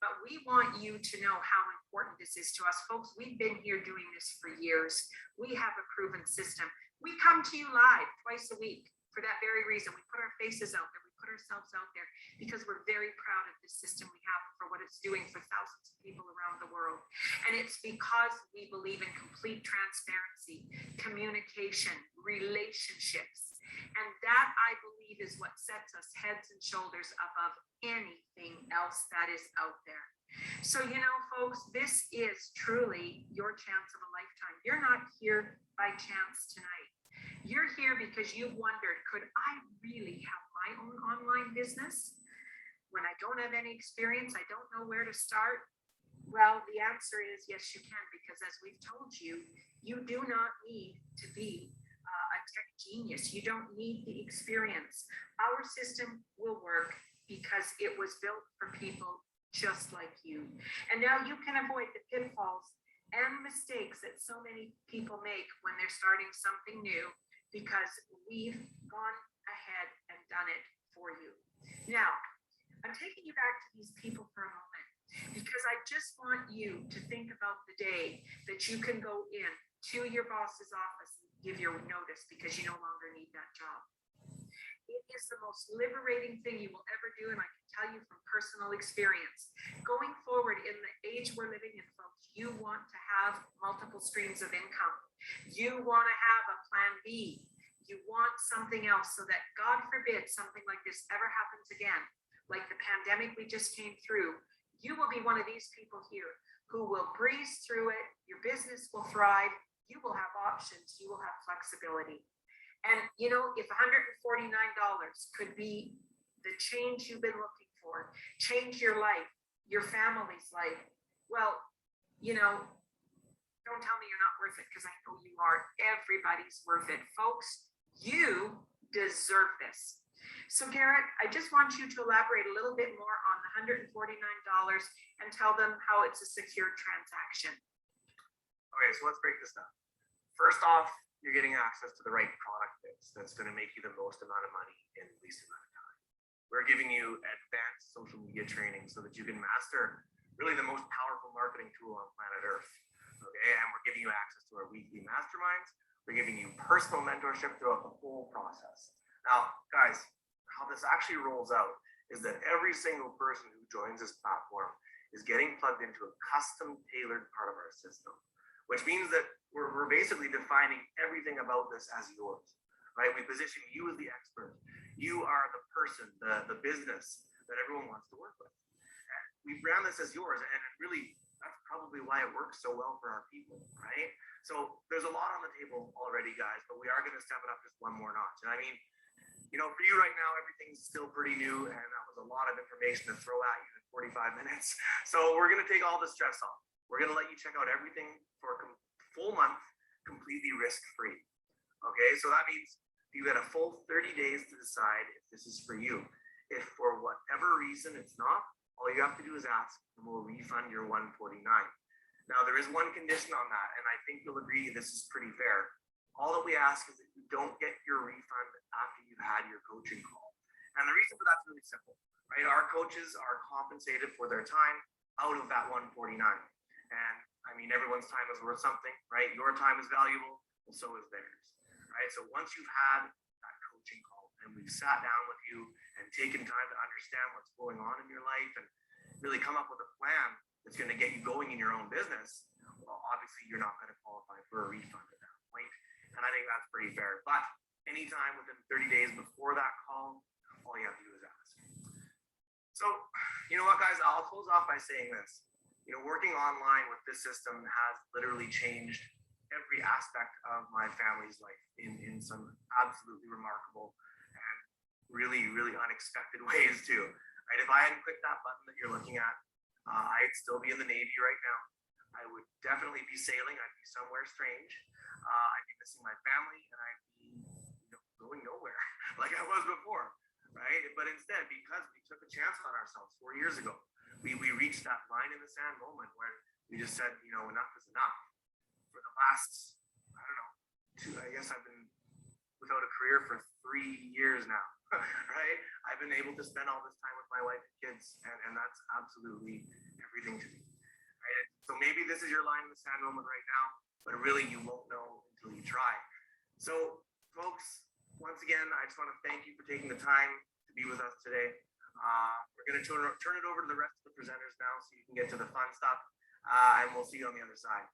[SPEAKER 2] But we want you to know how important this is to us. Folks, we've been here doing this for years. We have a proven system. We come to you live twice a week for that very reason. We put our faces out there. We put ourselves out there because we're very proud of the system we have for what it's doing for thousands of people around the world. And it's because we believe in complete transparency, communication, relationships. And that, I believe, is what sets us heads and shoulders above anything else that is out there. So, you know, folks, this is truly your chance of a lifetime. You're not here by chance tonight. You're here because you've wondered, could I really have my own online business when I don't have any experience? I don't know where to start. Well, the answer is yes, you can, because as we've told you, you do not need to be a tech genius. You don't need the experience. Our system will work because it was built for people just like you. And now you can avoid the pitfalls and mistakes that so many people make when they're starting something new, because we've gone ahead and done it for you. Now, I'm taking you back to these people for a moment, because I just want you to think about the day that you can go in to your boss's office and give your notice because you no longer need that job. It is the most liberating thing you will ever do, and I can tell you from personal experience. Going forward in the age we're living in, folks, you want to have multiple streams of income. You want to have a plan B. You want something else so that, God forbid, something like this ever happens again, like the pandemic we just came through. You will be one of these people here who will breeze through it. Your business will thrive. You will have options. You will have flexibility. And, you know, if $149 could be the change you've been looking for, change your life, your family's life, well, you know, don't tell me you're not worth it, because I know you are. Everybody's worth it. Folks, you deserve this. So Garrett, I just want you to elaborate a little bit more on the $149 and tell them how it's a secure transaction.
[SPEAKER 3] Okay, so let's break this down. First off, you're getting access to the right product mix that's going to make you the most amount of money in the least amount of time. We're giving you advanced social media training so that you can master really the most powerful marketing tool on planet Earth. Okay, and we're giving you access to our weekly masterminds. We're giving you personal mentorship throughout the whole process. Now, guys, how this actually rolls out is that every single person who joins this platform is getting plugged into a custom tailored part of our system, which means that we're basically defining everything about this as yours, right? We position you as the expert. You are the person, the business that everyone wants to work with. And we brand this as yours, and really, that's probably why it works so well for our people, right? So there's a lot on the table already, guys, but we are going to step it up just one more notch. And I mean, you know, for you right now, everything's still pretty new, and that was a lot of information to throw at you in 45 minutes. So we're going to take all the stress off. We're going to let you check out everything for a full month, completely risk-free. Okay, so that means you get a full 30 days to decide if this is for you. If for whatever reason it's not, all you have to do is ask, and we'll refund your $149. Now, there is one condition on that, and I think you'll agree this is pretty fair. All that we ask is that you don't get your refund after you've had your coaching call. And the reason for that's really simple, right? Our coaches are compensated for their time out of that $149. And I mean, everyone's time is worth something, right? Your time is valuable, and so is theirs, right? So once you've had that coaching call and we've sat down with you and taken time to understand what's going on in your life and really come up with a plan that's going to get you going in your own business, well, obviously you're not going to qualify for a refund at that point. And I think that's pretty fair. But anytime within 30 days before that call, all you have to do is ask. So, you know what, guys, I'll close off by saying this. You know, working online with this system has literally changed every aspect of my family's life in some absolutely remarkable and really, really unexpected ways too. Right? If I hadn't clicked that button that you're looking at, I'd still be in the Navy right now. I would definitely be sailing. I'd be somewhere strange. I'd be missing my family, and I'd be, you know, going nowhere like I was before, right? But instead, because we took a chance on ourselves 4 years ago, we reached that line in the sand moment where we just said, you know, enough is enough. For the last, I don't know, I guess I've been without a career for 3 years now. right? I've been able to spend all this time with my wife and kids, and that's absolutely everything to me. Right? So maybe this is your line in the sand moment right now, but really you won't know until you try. So, folks, once again, I just want to thank you for taking the time to be with us today. We're going to turn it over to the rest of the presenters now so you can get to the fun stuff, and we'll see you on the other side.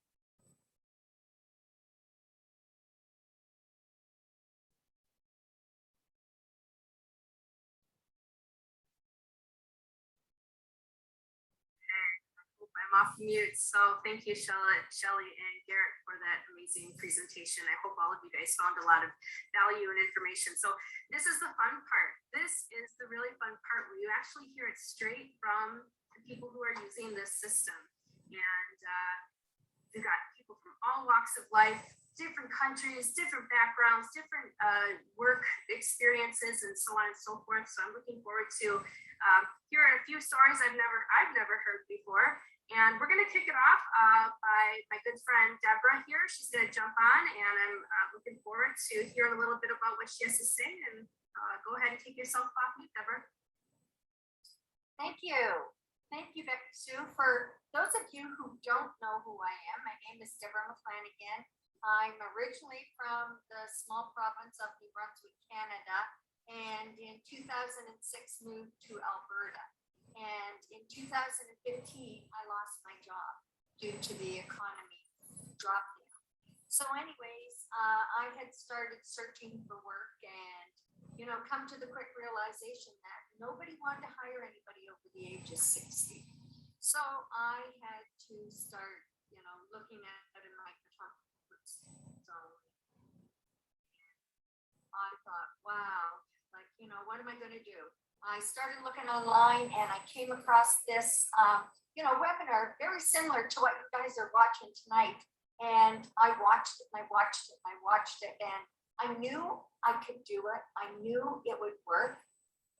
[SPEAKER 1] I'm off mute. So thank you, Shelley and Garrett, for that amazing presentation. I hope all of you guys found a lot of value and information. So this is the fun part. This is the really fun part where you actually hear it straight from the people who are using this system. And we've got people from all walks of life, different countries, different backgrounds, different work experiences, and so on and so forth. So I'm looking forward to hearing a few stories I've never heard before. And we're going to kick it off by my good friend Deborah here. She's going to jump on, and I'm looking forward to hearing a little bit about what she has to say. And go ahead and take yourself off mute, Deborah.
[SPEAKER 4] Thank you. Thank you, Becky Sue. For those of you who don't know who I am, my name is Deborah McClanahan. I'm originally from the small province of New Brunswick, Canada, and in 2006 moved to Alberta. And in 2015, I lost my job due to the economy dropping. So anyways, I had started searching for work and, come to the quick realization that nobody wanted to hire anybody over the age of 60. So I had to start, looking at in my comfort zone. I thought, wow, what am I going to do? I started looking online and I came across this, webinar very similar to what you guys are watching tonight. And I watched it and I watched it and I watched it, and I knew I could do it. I knew it would work,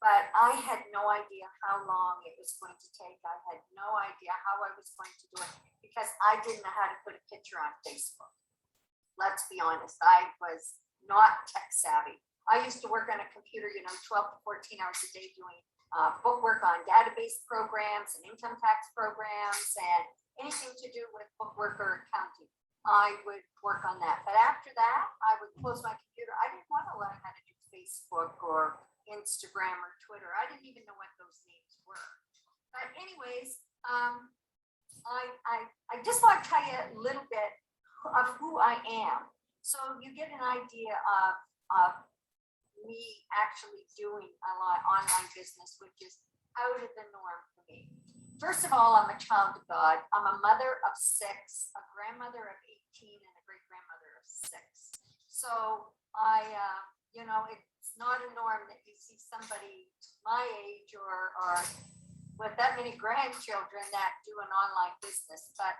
[SPEAKER 4] but I had no idea how long it was going to take. I had no idea how I was going to do it because I didn't know how to put a picture on Facebook. Let's be honest, I was not tech savvy. I used to work on a computer, 12 to 14 hours a day doing bookwork on database programs and income tax programs and anything to do with bookwork or accounting. I would work on that. But after that, I would close my computer. I didn't want to learn how to do Facebook or Instagram or Twitter. I didn't even know what those names were. But anyways, I just want to tell you a little bit of who I am. So you get an idea of me actually doing a lot of online business, which is out of the norm for me. First of all, I'm a child of God. I'm a mother of 6, a grandmother of 18, and a great grandmother of 6. So it's not a norm that you see somebody my age or with that many grandchildren that do an online business. But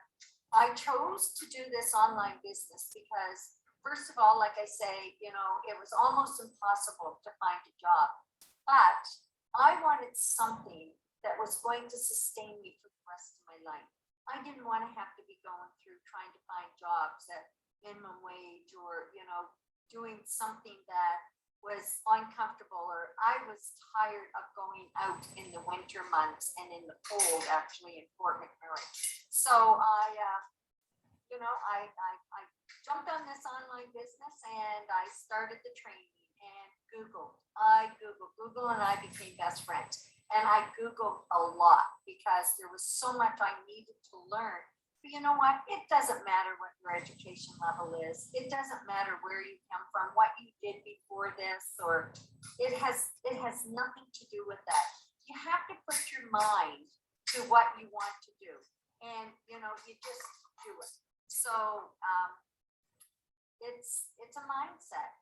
[SPEAKER 4] I chose to do this online business because, first of all, like I say, it was almost impossible to find a job. But I wanted something that was going to sustain me for the rest of my life. I didn't want to have to be going through trying to find jobs at minimum wage or, doing something that was uncomfortable, or I was tired of going out in the winter months and in the cold, actually, in Fort McMurray. So I jumped on this online business and I started the training and Googled. I Googled, and I became best friends. And I Googled a lot because there was so much I needed to learn. But you know what? It doesn't matter what your education level is. It doesn't matter where you come from, what you did before this, or it has nothing to do with that. You have to put your mind to what you want to do. And you just do it. So it's a mindset.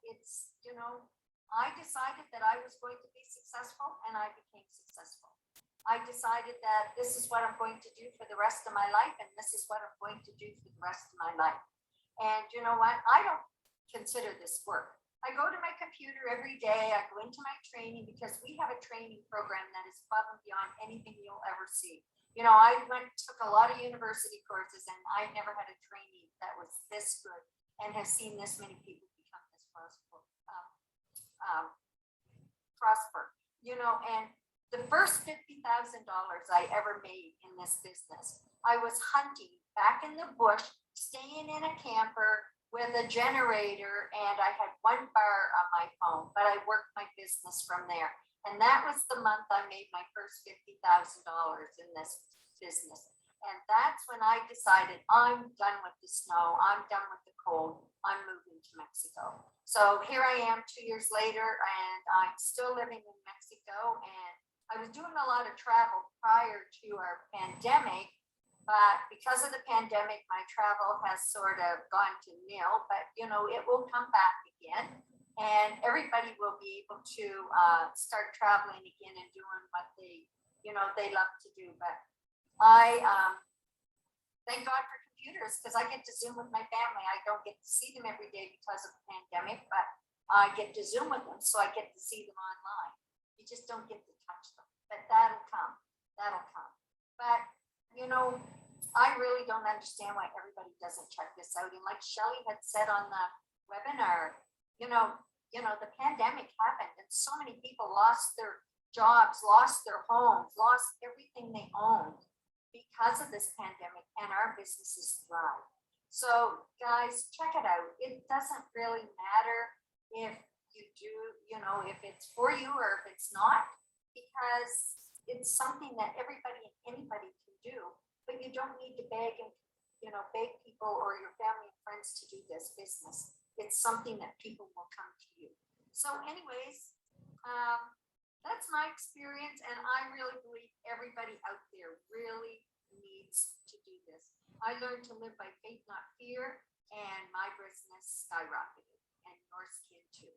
[SPEAKER 4] I decided that I was going to be successful, and I became successful. I decided that this is what I'm going to do for the rest of my life, and this is what I'm going to do for the rest of my life. And you know what? I don't consider this work. I go to my computer every day. I go into my training because we have a training program that is above and beyond anything you'll ever see. I took a lot of university courses, and I never had a training that was this good and has seen this many people become this prosper, and the first $50,000 I ever made in this business, I was hunting back in the bush, staying in a camper with a generator, and I had one bar on my phone, but I worked my business from there. And that was the month I made my first $50,000 in this business. And that's when I decided I'm done with the snow, I'm done with the cold, I'm moving to Mexico. So here I am 2 years later, and I'm still living in Mexico. And I was doing a lot of travel prior to our pandemic, but because of the pandemic, my travel has sort of gone to nil, but it will come back again. And everybody will be able to start traveling again and doing what they love to do. But I thank God for computers, because I get to Zoom with my family. I don't get to see them every day because of the pandemic, but I get to Zoom with them, so I get to see them online. You just don't get to touch them, but that'll come. That'll come. But I really don't understand why everybody doesn't check this out. And like Shelley had said on the webinar, the pandemic happened, and so many people lost their jobs, lost their homes, lost everything they owned because of this pandemic, and our businesses thrive. So guys, check it out. It doesn't really matter if you do, if it's for you or if it's not, because it's something that everybody and anybody can do, but you don't need to beg people or your family and friends to do this business. It's something that people will come to you. So anyways, that's my experience, and I really believe everybody out there really needs to do this. I learned to live by faith, not fear, and my business skyrocketed, and yours can too.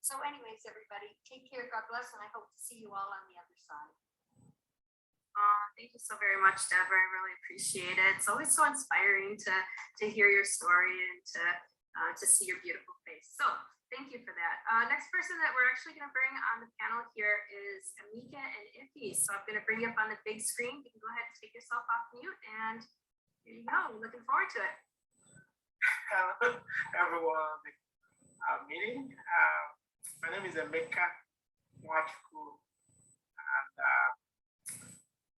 [SPEAKER 4] So anyways, everybody, take care, God bless, and I hope to see you all on the other side.
[SPEAKER 1] Thank you so very much, Deborah. I really appreciate it. It's always so inspiring to hear your story and to see your beautiful face. So thank you for that. Next person that we're actually going to bring on the panel here is Amika and Iffy. So I'm going to bring you up on the big screen. You can go ahead and take yourself off mute, and here you go. I'm looking forward to it.
[SPEAKER 5] Hello, everyone. Meeting. My name is Emeka Nwachukwu, and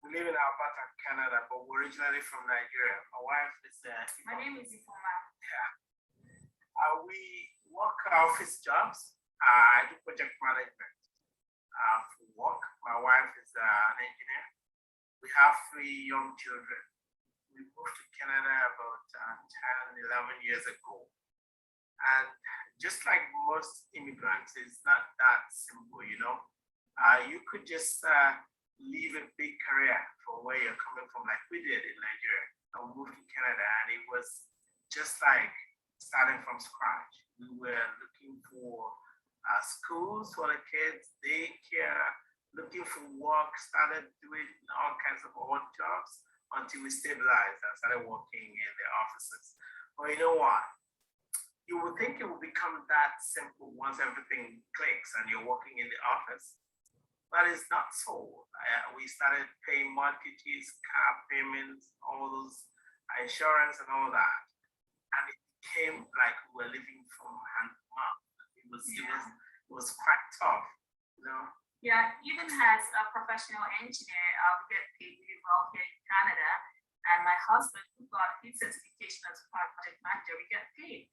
[SPEAKER 5] we live in Alberta, Canada, but we're originally from Nigeria. My wife is
[SPEAKER 6] My name is Ifoma.
[SPEAKER 5] Yeah. We work office jobs. I do project management for work. My wife is an engineer. We have 3 young children. We moved to Canada about 10, 11 years ago. And just like most immigrants, it's not that simple, You could just leave a big career for where you're coming from, like we did in Nigeria. I moved to Canada, and it was just like starting from scratch. We were looking for schools for the kids, daycare, looking for work, started doing all kinds of odd jobs until we stabilized and started working in the offices. But you know what? You would think it would become that simple once everything clicks and you're working in the office. But it's not so. We started paying mortgages, car payments, all those insurance and all that. And it became like we were living from hand to mouth. It was quite tough,
[SPEAKER 6] Yeah, even as a professional engineer, we get paid really well here in Canada. And my husband, who got his certification as a project manager, we get paid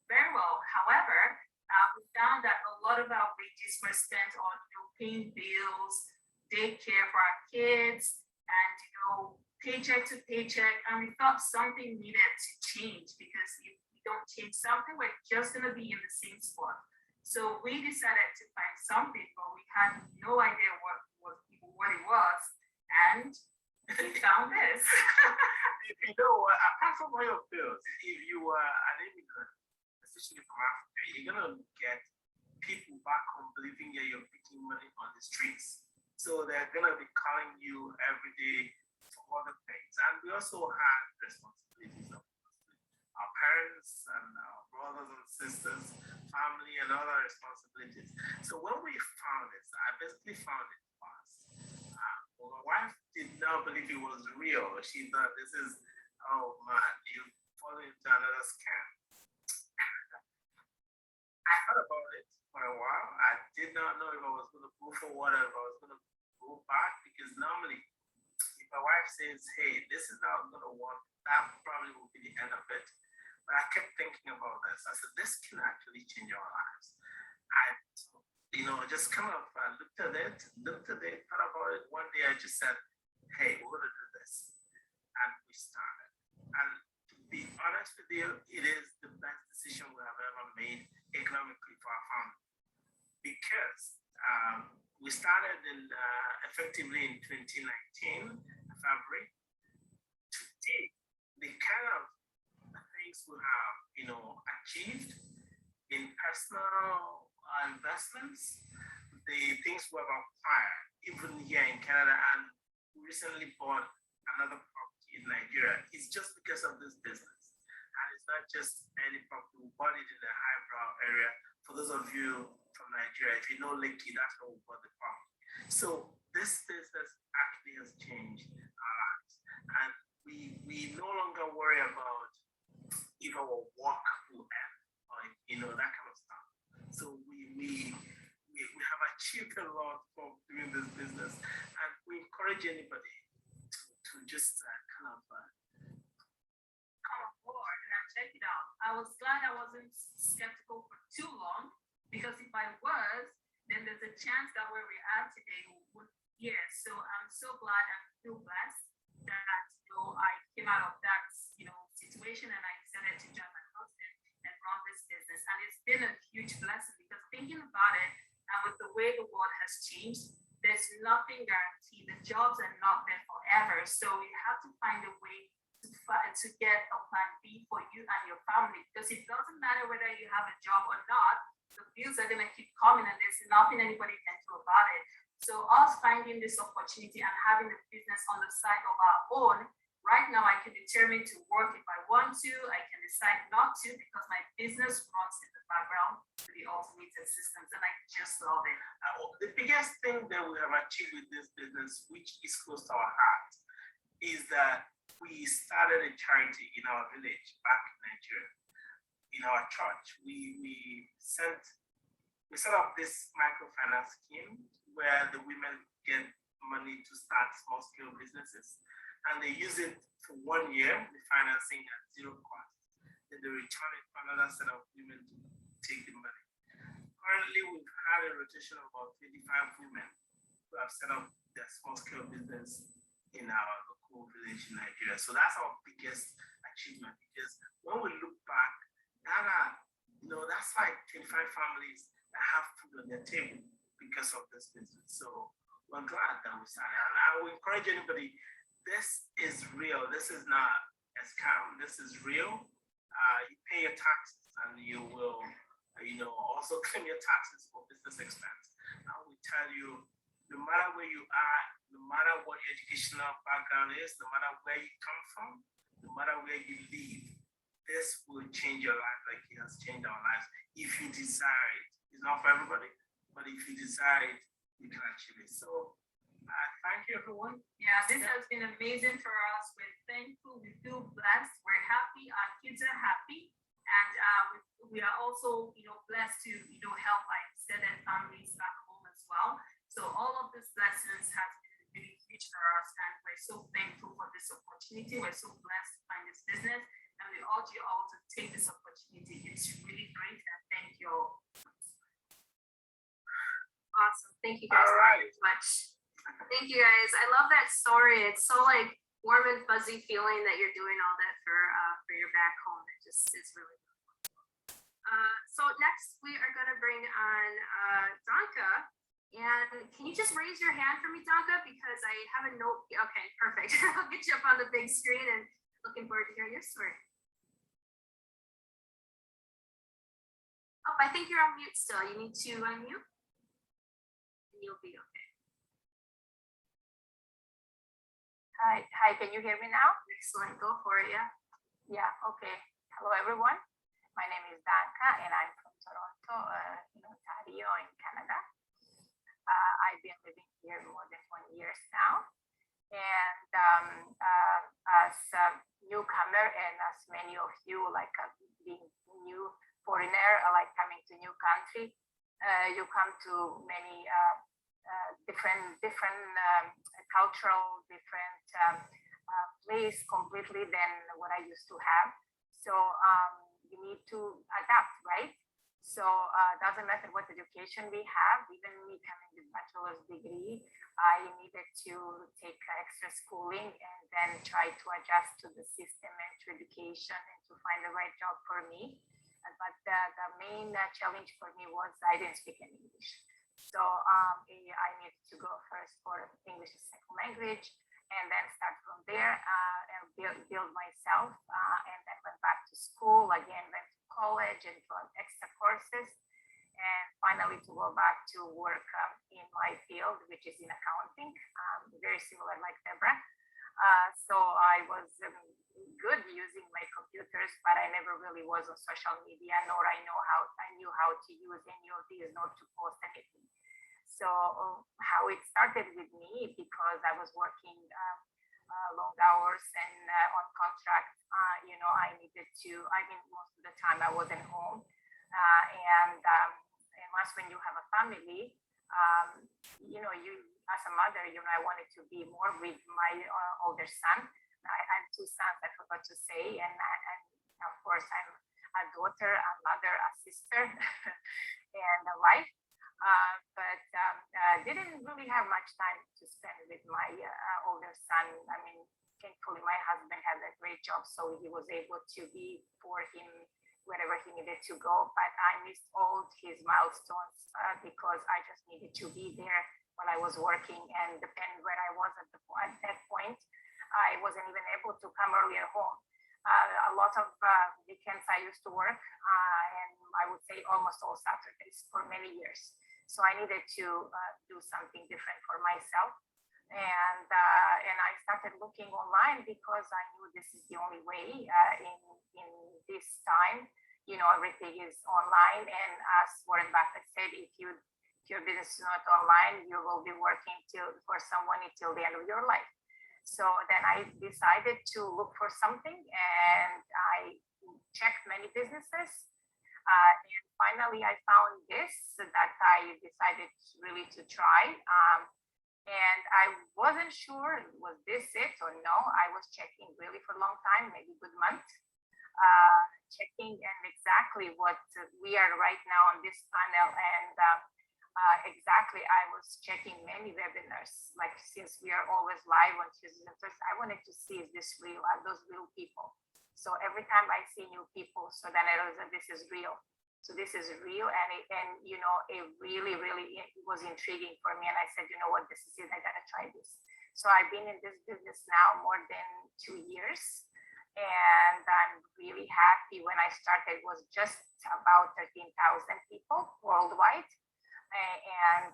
[SPEAKER 6] very well. However, we found that a lot of our wages were spent on paying bills, daycare for our kids, and paycheck to paycheck. And we thought something needed to change, because if we don't change something, we're just going to be in the same spot. So we decided to find something, but we had no idea what it was, and we found this.
[SPEAKER 5] Apart from all your bills, if you are an immigrant, especially from Africa, you're gonna get people back home believing that you're picking money on the streets. So they're gonna be calling you every day for other things. And we also had responsibilities of our parents and our brothers and sisters, family, and other responsibilities. So when we found this, I basically found it fast. My wife did not believe it was real. She thought this is, oh man, you've fallen into another scam. I heard about it, for a while. I did not know if I was going to go forward or if I was going to go back because normally, if my wife says, "Hey, this is not going to work," that probably will be the end of it. But I kept thinking about this. I said, "This can actually change our lives." I, just kind of looked at it, thought about it. One day I just said, "Hey, we're going to do this," and we started. And to be honest with you, it is the best decision we have ever made economically for our family because we started effectively in 2019, February. Today, the kind of things we have, achieved in personal investments, the things we have acquired, even here in Canada, and recently bought another property in Nigeria, is just because of this business. And it's not just any property, we bought it in the highbrow area. For those of you from Nigeria, if you know Lekki, that's where we bought the property. So this business actually has changed our lives. And we no longer worry about if our work will end or that kind of stuff. So we have achieved a lot from doing this business, and we encourage anybody to just kind of
[SPEAKER 6] come on board and check it out. I was glad I wasn't skeptical for too long because if I was, then there's a chance that where we're at today would So I'm so glad and feel blessed that I came out of that situation and I decided to join my husband and run this business. And it's been a huge blessing because thinking about it and with the way the world has changed, there's nothing guaranteed. The jobs are not there forever. So you have to find a way to get a plan B for you and your family because it doesn't matter whether you have a job or not, the bills are going to keep coming and there's nothing anybody can do about it. So us finding this opportunity and having a business on the side of our own, right now I can determine to work if I want to, I can decide not to because my business runs in the background to the automated systems and I just love it.
[SPEAKER 5] The biggest thing that we have achieved with this business, which is close to our heart, is that we started a charity in our village back in Nigeria. In our church, we set up this microfinance scheme where the women get money to start small scale businesses and they use it for 1 year, the financing at zero cost. Then they return it for another set of women to take the money. Currently, we've had a rotation of about 25 women who have set up their small scale business in our local village in Nigeria. So that's our biggest achievement because when we look back, that's like 25 families that have food on their table because of this business. So we're glad that we started. And I will encourage anybody, this is real. This is not a scam. This is real. You pay your taxes and you will, also claim your taxes for business expense. I will tell you, no matter where you are, no matter what your educational background is, no matter where you come from, no matter where you live, this will change your life like it has changed our lives. If you desire it, it's not for everybody, but if you desire it, you can achieve it. So thank you, everyone.
[SPEAKER 6] Yeah, this has been amazing for us. We're thankful. We feel blessed. We're happy. Our kids are happy. And we are also, blessed to, help our extended families back home as well. So all of these lessons have been really huge for us. And we're so thankful for this opportunity. We're so blessed to find this business. And we urge you all to take this opportunity. It's really great. And thank you all.
[SPEAKER 1] Awesome. Thank you guys very much. Thank you guys. I love that story. It's so warm and fuzzy feeling that you're doing all that for your back home. It just is really cool. So next we are going to bring on Danka. And can you just raise your hand for me, Danka? Because I have a note. Okay, perfect. I'll get you up on the big screen and looking forward to hearing your story. Oh, I think you're on mute still. You need to unmute. And you'll be okay.
[SPEAKER 7] Hi, can you hear me now?
[SPEAKER 1] Excellent. Go for it. Yeah.
[SPEAKER 7] Yeah, okay. Hello, everyone. My name is Danka and I'm from Toronto, in Ontario, in Canada. I've been living here more than 20 years now. And as a newcomer and as many of you, being new foreigner, coming to new country, you come to many different cultural, different place completely than what I used to have. So you need to adapt, right? So doesn't matter what education we have, even me coming with bachelor's degree, I needed to take extra schooling and then try to adjust to the system and to education and to find the right job for me. But the main challenge for me was I didn't speak any English. So I needed to go first for English as second language and then start from there and build myself and then went back to school again, went to college and taught extra courses and finally to go back to work in my field, which is in accounting, very similar like Deborah. So I was good using my computers, but I never really was on social media, nor I knew how to use any of these, nor to post anything. So how it started with me, because I was working long hours and on contract, I needed to, most of the time I wasn't home. And once when you have a family, you as a mother, I wanted to be more with my older son. I have two sons, I forgot to say, and of course I'm a daughter, a mother, a sister, and a wife. But didn't really have much time to spend with my older son. I mean, thankfully my husband had a great job, so he was able to be for him wherever he needed to go. But I missed all his milestones because I just needed to be there while I was working, and depending where I was at that point, I wasn't even able to come earlier home. A lot of weekends I used to work, and I would say almost all Saturdays for many years. So I needed to do something different for myself. And I started looking online because I knew this is the only way in this time. Everything is online, and as Warren Buffett said, if your business is not online, you will be working for someone until the end of your life. So then I decided to look for something, and I checked many businesses. And finally, I found this that I decided really to try. And I wasn't sure, was this it or no? I was checking really for a long time, maybe a good month, checking and exactly what we are right now on this panel. And exactly, I was checking many webinars, like since we are always live on Tuesdays and Thursdays, I wanted to see, is this real? Are those real people? So every time I see new people, so then I realized that this is real. So this is real, and it really it was intriguing for me. And I said, you know what, this is it. I gotta try this. So I've been in this business now more than 2 years, and I'm really happy. When I started, it was just about 13,000 people worldwide, and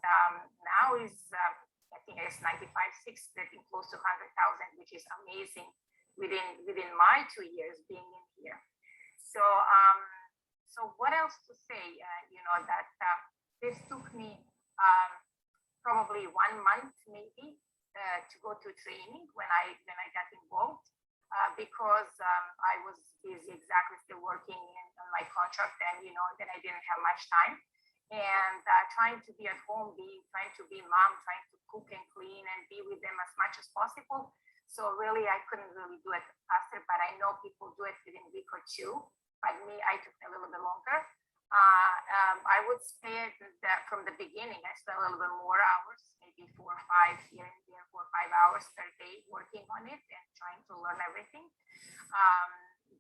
[SPEAKER 7] now is I think it's 95, 6, getting close to 100,000, which is amazing within my 2 years being in here. So so what else to say? That this took me probably 1 month maybe to go to training when I got involved because I was busy, exactly, still working on my contract, and then I didn't have much time, and trying to be at home, trying to be mom, trying to cook and clean and be with them as much as possible. So really, I couldn't really do it faster, but I know people do it within a week or two. But me, I took a little bit longer. I would say that from the beginning, I spent a little bit more hours, maybe 4 or 5 here and there, 4 or 5 hours per day working on it and trying to learn everything.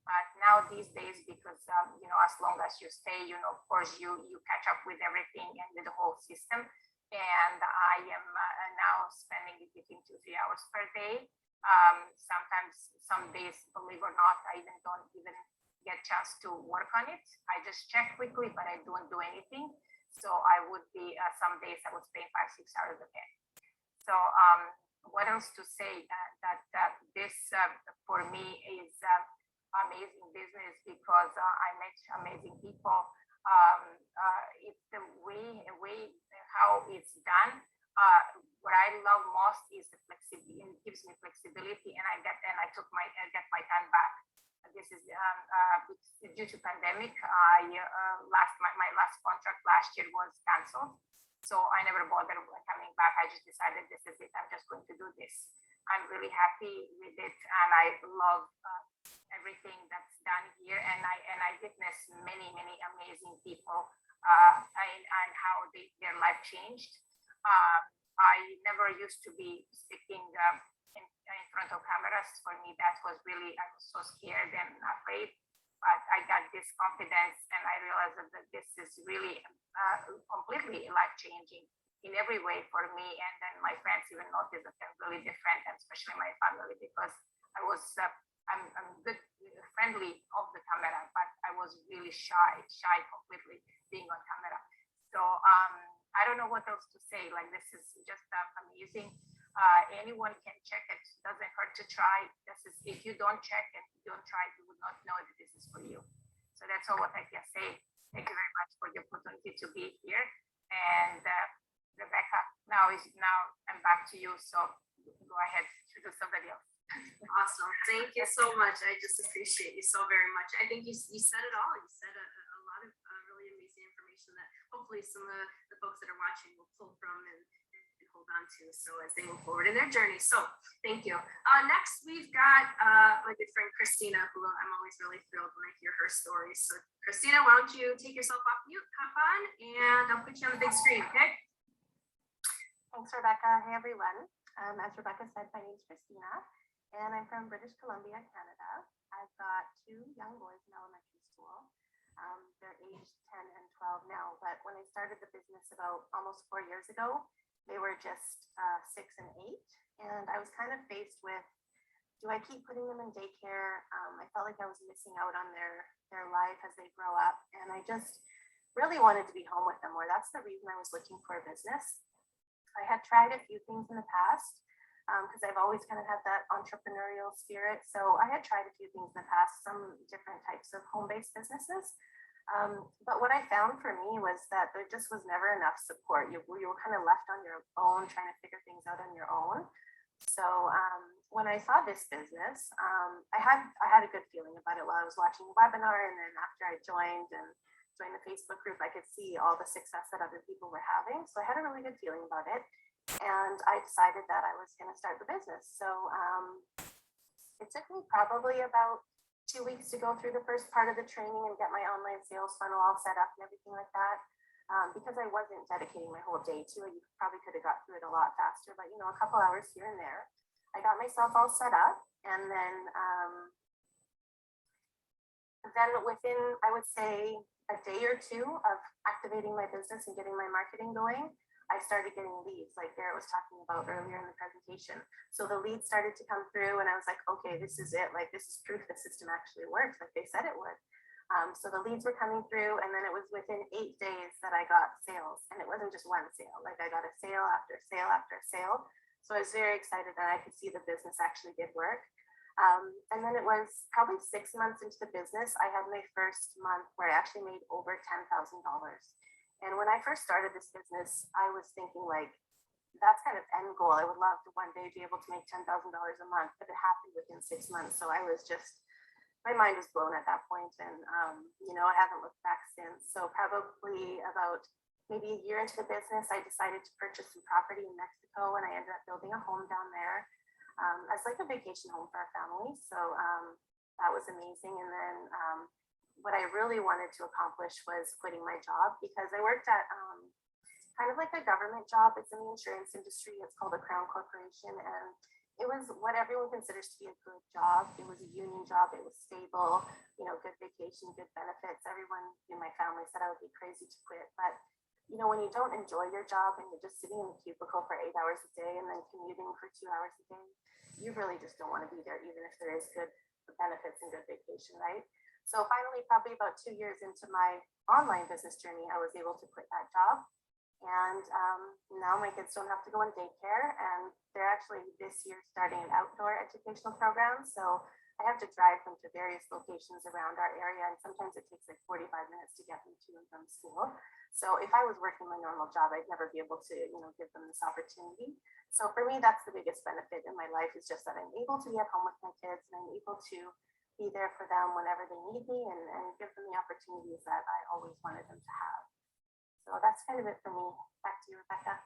[SPEAKER 7] But now these days, because as long as you stay, of course, you catch up with everything and with the whole system. And I am now spending between 2 or 3 hours per day. Sometimes, some days, believe it or not, I don't even get a chance to work on it. I just check quickly, but I don't do anything. So I would be, some days I would spend 5 or 6 hours a day. So what else to say? That this for me is amazing business because I met amazing people. It's the way how it's done. What I love most is the flexibility. It gives me flexibility, and I get my time back. this is due to pandemic. My last contract last year was canceled, so I never bothered coming back. I just decided this is it. I'm just going to do this. I'm really happy with it, and I love everything that's done here. And I witness many amazing people and how their life changed. I never used to be speaking in front of cameras. For me, that was really, I was so scared and afraid. But I got this confidence, and I realized that this is really completely life changing in every way for me. And then my friends even noticed that I'm really different, and especially my family, because I'm good, friendly off the camera, but I was really shy completely being on camera. So I don't know what else to say. Like, this is just amazing. Anyone can check it. Doesn't hurt to try. If you don't check and you don't try, you would not know that this is for you. So that's all what I can say. Thank you very much for the opportunity to be here. And Rebecca, now I'm back to you. So go ahead, introduce somebody else.
[SPEAKER 1] Awesome. Thank you so much. I just appreciate you so very much. I think you said it all. You said a lot of really amazing information that hopefully some of the folks that are watching will pull from and hold on to, so as they move forward in their journey. So thank you. Next, we've got my good friend Christina, who I'm always really thrilled when I hear her stories. So Christina, why don't you take yourself off mute, hop on, and I'll put you on the big screen, okay?
[SPEAKER 8] Thanks, Rebecca. Hey, everyone. As Rebecca said, my name is Christina, and I'm from British Columbia, Canada. I've got 2 young boys in elementary school. They're aged 10 and 12 now, but when I started the business about almost 4 years ago, they were just 6 and 8, and I was kind of faced with, do I keep putting them in daycare? I felt like I was missing out on their life as they grow up, and I just really wanted to be home with them more. That's the reason I was looking for a business. I had tried a few things in the past because I've always kind of had that entrepreneurial spirit. So I had tried a few things in the past, some different types of home-based businesses. But what I found for me was that there just was never enough support. You were kind of left on your own, trying to figure things out on your own. So when I saw this business, I had a good feeling about it while I was watching the webinar, and then after I joined the Facebook group, I could see all the success that other people were having. So I had a really good feeling about it, and I decided that I was going to start the business. So it took me probably about 2 weeks to go through the first part of the training and get my online sales funnel all set up and everything like that. Because I wasn't dedicating my whole day to it, you probably could have got through it a lot faster, but a couple hours here and there. I got myself all set up, and then within, I would say, a day or two of activating my business and getting my marketing going, I started getting leads, like Garrett was talking about earlier in the presentation. So the leads started to come through, and I was like, okay, this is it. Like, this is proof the system actually works, like they said it would. So the leads were coming through, and then it was within 8 days that I got sales. And it wasn't just one sale, like I got a sale after sale after sale. So I was very excited that I could see the business actually did work. And then it was probably 6 months into the business, I had my first month where I actually made over $10,000. And when I first started this business, I was thinking, like, that's kind of end goal. I would love to one day be able to make $10,000 a month, but it happened within 6 months. So I was just, my mind was blown at that point. And, I haven't looked back since. So probably about maybe a year into the business, I decided to purchase some property in Mexico, and I ended up building a home down there as like a vacation home for our family. So that was amazing. And then what I really wanted to accomplish was quitting my job, because I worked at kind of like a government job. It's in the insurance industry. It's called a Crown Corporation, and it was what everyone considers to be a good job. It was a union job. It was stable, good vacation, good benefits. Everyone in my family said I would be crazy to quit, but when you don't enjoy your job and you're just sitting in the cubicle for 8 hours a day and then commuting for 2 hours a day, you really just don't want to be there, even if there is good benefits and good vacation, right? So finally, probably about 2 years into my online business journey, I was able to quit that job. And now my kids don't have to go in daycare, and they're actually this year starting an outdoor educational program. So I have to drive them to various locations around our area, and sometimes it takes like 45 minutes to get them to and from school. So if I was working my normal job, I'd never be able to, give them this opportunity. So for me, that's the biggest benefit in my life, is just that I'm able to be at home with my kids, and I'm able to be there for them whenever they need me and give them the opportunities that I always wanted them to have. So that's kind of it for me. Back to you, Rebecca.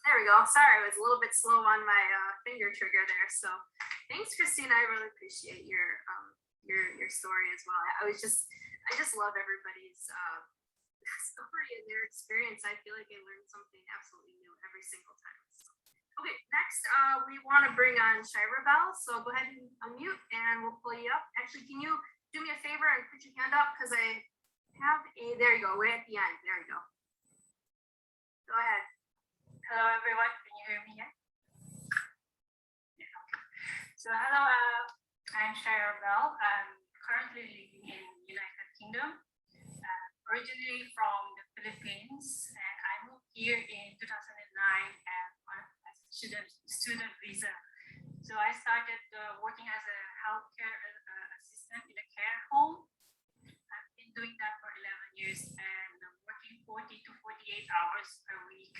[SPEAKER 1] There we go. Sorry, I was a little bit slow on my finger trigger there. So thanks, Christina. I really appreciate your story as well. I just love everybody's story and their experience. I feel like I learned something absolutely new every single time. So, okay, next we want to bring on Shira Bell. So go ahead and unmute and we'll pull you up. Actually, can you do me a favor and put your hand up because I have there you go, way at the end. There you go. Go ahead.
[SPEAKER 9] Hello everyone, can you hear me? Yeah. So hello, I'm Shira Bell. I'm currently living in United Kingdom, originally from the Philippines, and I moved here in 2009 as a student visa. So I started working as a healthcare assistant in a care home. I've been doing that for 11 years and working 40 to 48 hours per week.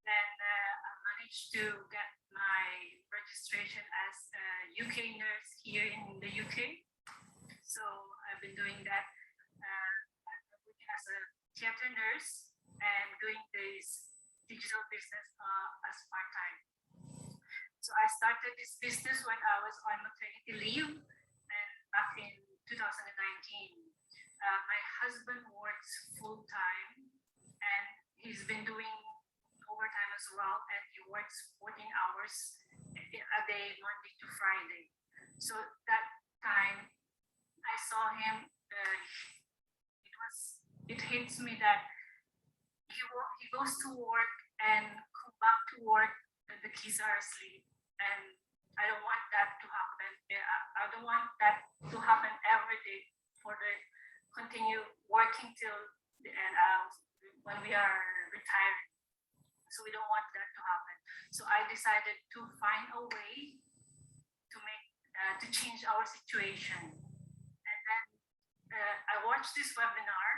[SPEAKER 9] Then I managed to get my registration as a UK nurse here in the UK. So I've been doing that. I'm working as a theater nurse and doing this digital business as part-time. So I started this business when I was on maternity leave and back in 2019. My husband works full-time and he's been doing overtime as well, and he works 14 hours a day, Monday to Friday. So that time I saw him, it hits me that he goes to work and come back to work and the kids are asleep, and I don't want that to happen. I don't want that to happen every day for the continue working till the end when we are retiring. So we don't want that to happen. So I decided to find a way to make to change our situation. And then I watched this webinar,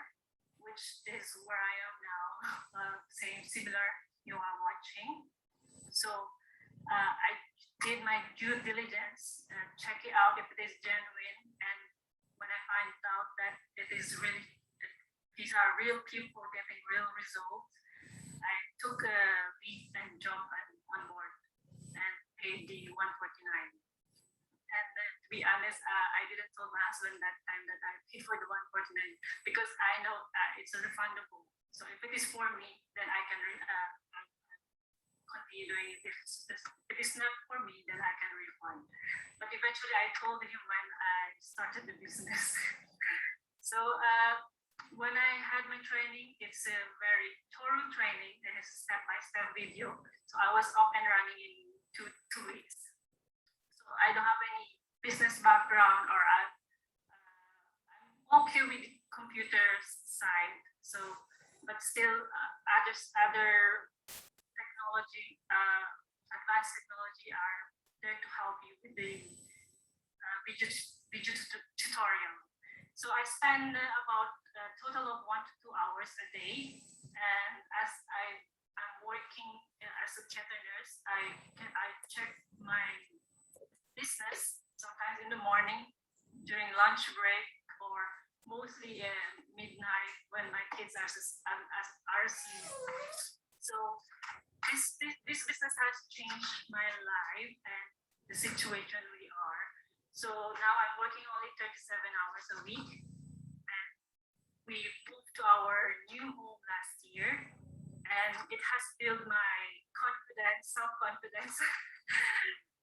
[SPEAKER 9] which is where I am now, same similar you are watching. So I did my due diligence, check it out if it is genuine, and when I find out that it is really, these are real people getting real results, I took a leap and jumped on board and paid the $149. And to be honest, I didn't tell my husband that time that I paid for the $149 because I know it's refundable. So if it is for me, then I can continue doing it. If it is not for me, then I can refund. But eventually I told him when I started the business. So when I had my training, it's a very thorough training. There is a step-by-step video. So I was up and running in two weeks. So I don't have any business background, or I'm okay with the computer side. So, but still, other technology, advanced technology are there to help you with the video tutorial. So I spend about a total of 1 to 2 hours a day, and as I'm working as a theater nurse, I check my business sometimes in the morning, during lunch break, or mostly midnight when my kids are asleep. So this business has changed my life and the situation we are. So now I'm working only 37 hours a week. We moved to our new home last year, and it has built my confidence, self-confidence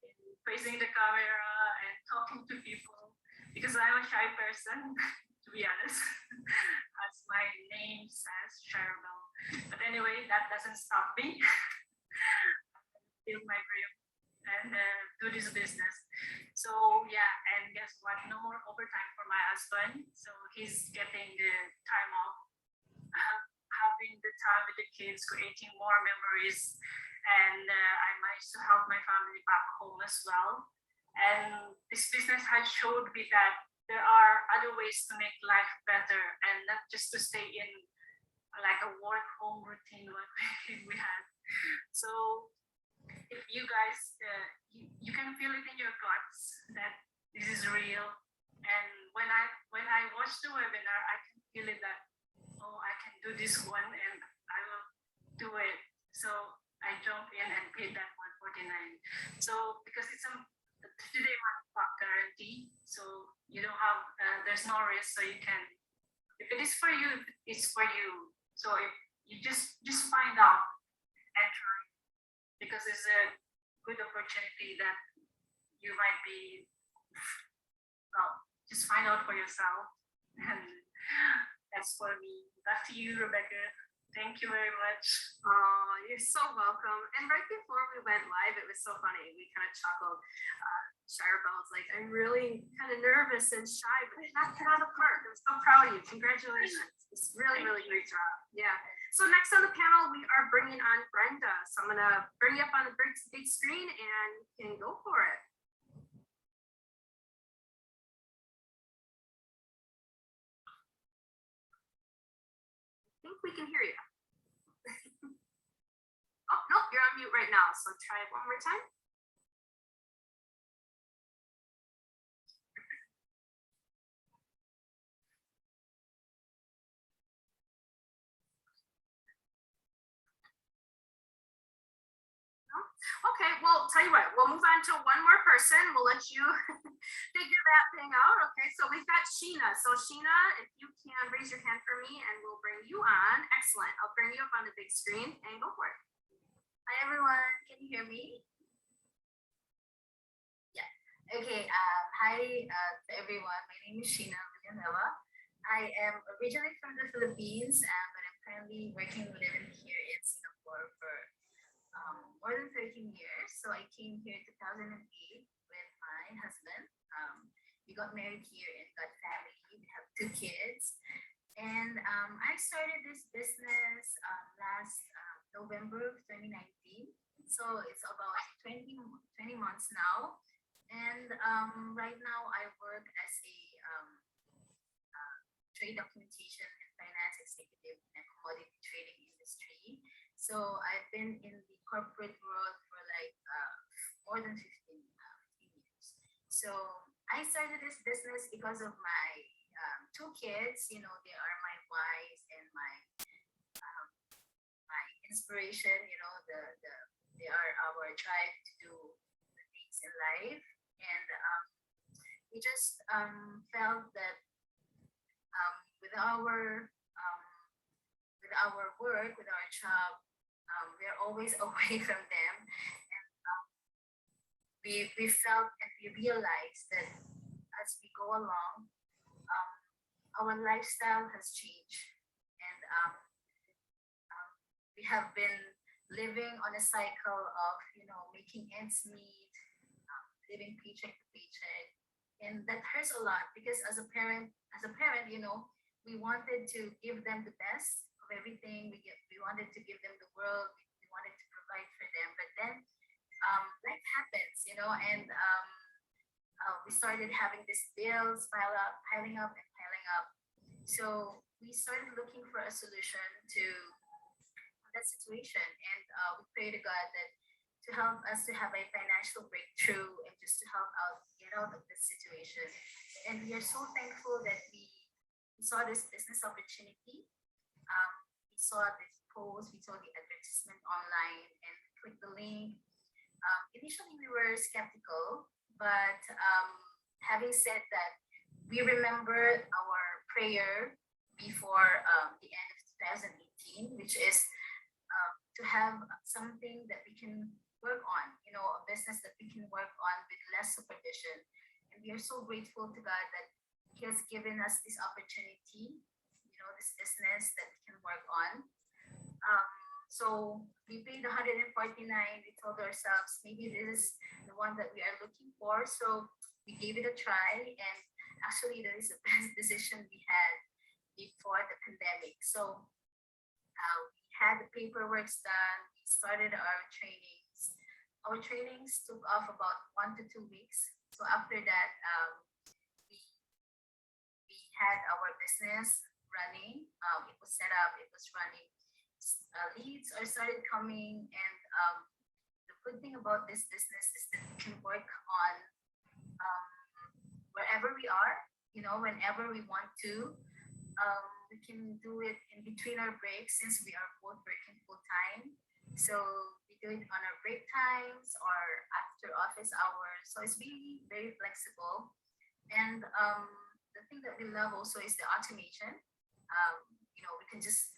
[SPEAKER 9] in facing the camera and talking to people, because I'm a shy person, to be honest, as my name says, Shira Bell. But anyway, that doesn't stop me. Build my dream and do this business. So yeah, and guess what? No more overtime for my husband. So he's getting the time off, having the time with the kids, creating more memories. And I managed to help my family back home as well. And this business has showed me that there are other ways to make life better, and not just to stay in like a work home routine what we had. So if you guys, you can feel it in your guts that this is real. And when I watch the webinar, I can feel it that, oh, I can do this one and I will do it. So I jump in and paid that 149. So because it's a 3-day money back guarantee, so you don't have there's no risk. So you can, if it is for you, it's for you. So if you just find out and try, because it's a good opportunity that you might be, well, just find out for yourself. And that's for me. Back to you, Rebecca. Thank you very much.
[SPEAKER 1] Oh, you're so welcome. And right before we went live, it was so funny. We kind of chuckled. Shire Bell's like, I'm really kind of nervous and shy, but you knocked it out of the park. I'm so proud of you. Congratulations. It's really, really great job. Yeah. So next on the panel, we are bringing on Brenda. So I'm going to bring you up on the big screen and you can go for it. I think we can hear you. Oh, no, you're on mute right now. So try it one more time. Okay, well, tell you what, we'll move on to one more person. We'll let you figure that thing out. Okay, so we've got Sheena. So Sheena, if you can raise your hand for me and we'll bring you on. Excellent. I'll bring you up on the big screen and go for it.
[SPEAKER 10] Hi everyone, can you hear me? Yeah. Okay. Hi to everyone. My name is Sheena Villanueva. I am originally from the Philippines, but I'm currently working and living here in Singapore for more than 13 years. So I came here in 2008 with my husband. We got married here and got family. We have 2 kids. And I started this business last November of 2019. So it's about 20 months now. And right now I work as a trade documentation and finance executive in the commodity trading industry. So I've been in the corporate world for like more than 15 years. So I started this business because of my 2 kids. You know, they are my wise and my inspiration. You know, they are our drive to do the things in life. And we just felt that with our work, with our job, we're always away from them. And we felt and we realized that as we go along, our lifestyle has changed. And we have been living on a cycle of, you know, making ends meet, living paycheck to paycheck. And that hurts a lot because as a parent, you know, we wanted to give them the best of everything. We wanted to give them the world. We wanted to provide for them. But then life happens, you know, and we started having these bills piling up. So we started looking for a solution to that situation. And we pray to God that to help us to have a financial breakthrough and just to help out, get out of this situation. And we are so thankful that we saw this business opportunity. We saw this post, we saw the advertisement online and clicked the link. Initially we were skeptical, but having said that, we remember our prayer before the end of 2018, which is to have something that we can work on, you know, a business that we can work on with less supervision. And we are so grateful to God that He has given us this opportunity, you know, this business that we can work on. So we paid 149. We told ourselves maybe this is the one that we are looking for. So we gave it a try, and actually that is the best decision we had before the pandemic. So we had the paperwork done. We started our trainings. Our trainings took off about 1 to 2 weeks. So after that, we had our business running. It was set up. It was running. Leads are started coming, and the good thing about this business is that we can work on wherever we are, you know, whenever we want to. We can do it in between our breaks since we are both working full time. So we do it on our break times or after office hours. So it's really very flexible. And the thing that we love also is the automation. You know, we can just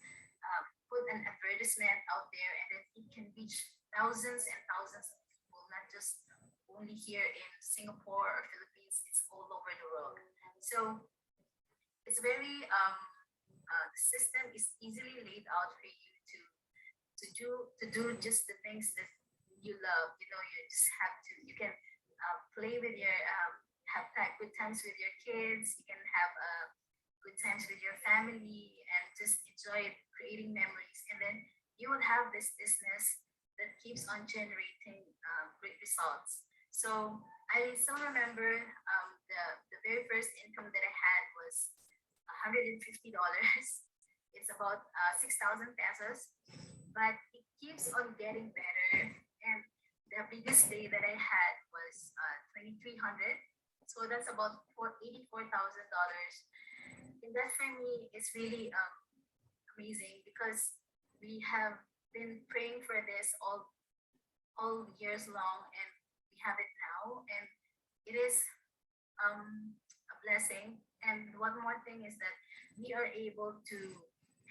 [SPEAKER 10] put an advertisement out there and then it can reach thousands and thousands of people, not just only here in Singapore or Philippines, it's all over the world. So it's very, the system is easily laid out for you to do just the things that you love. You know, you just have to, you can play with your, have good times with your kids, you can have good times with your family and just enjoy creating memories. And then you will have this business that keeps on generating great results. So I still remember the very first income that I had was $150. It's about 6,000 pesos, but it keeps on getting better. And the biggest day that I had was 2,300. So that's about $84,000. And that for me is really amazing because we have been praying for this all years long, and we have it now, and it is a blessing. And one more thing is that we are able to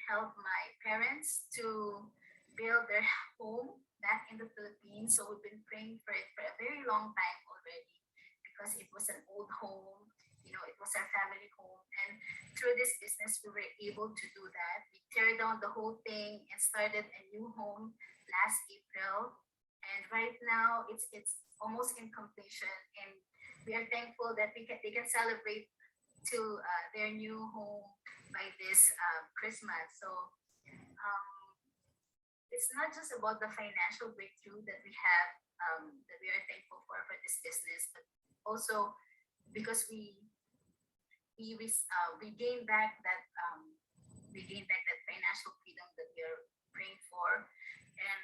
[SPEAKER 10] help my parents to build their home back in the Philippines. So we've been praying for it for a very long time already because it was an old home, you know, it was our family home. And through this business, we were able to do that. We tear down the whole thing and started a new home last April. And right now it's almost in completion. And we are thankful that they can celebrate to their new home by this Christmas. So it's not just about the financial breakthrough that we have, that we are thankful for this business, but also because we gain back that financial freedom that we are praying for. And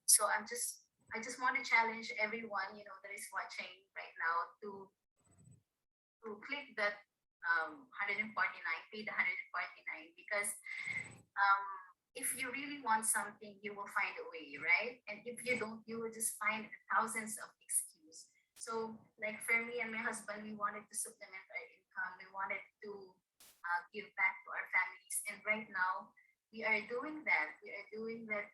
[SPEAKER 10] so I just want to challenge everyone, you know, that is watching right now to click that 149, pay the 149, because if you really want something, you will find a way, right? And if you don't, you will just find thousands of excuses. So like for me and my husband, we wanted to supplement our income. We wanted to give back to our families. And right now we are doing that. We are doing that,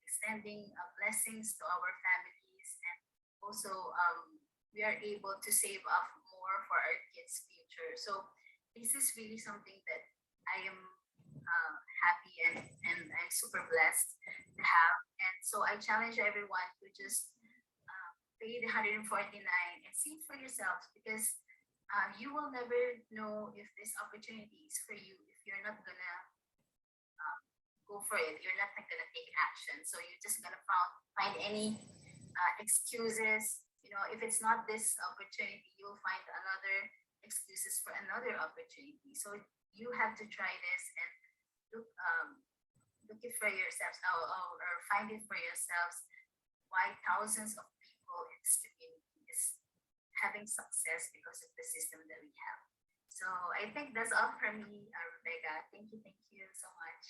[SPEAKER 10] extending blessings to our families. And also we are able to save up more for our kids' future. So this is really something that I am happy and I'm super blessed to have. And so I challenge everyone to just pay the 149 and see it for yourselves, because you will never know if this opportunity is for you if you're not gonna go for it. You're not gonna take action. So you're just gonna find any excuses. You know, if it's not this opportunity, you'll find another excuses for another opportunity. So you have to try this and look it for yourselves, or find it for yourselves, why thousands of people in this community is having success because of the system that we have. So I think that's all from me, Rebecca. Thank you so much.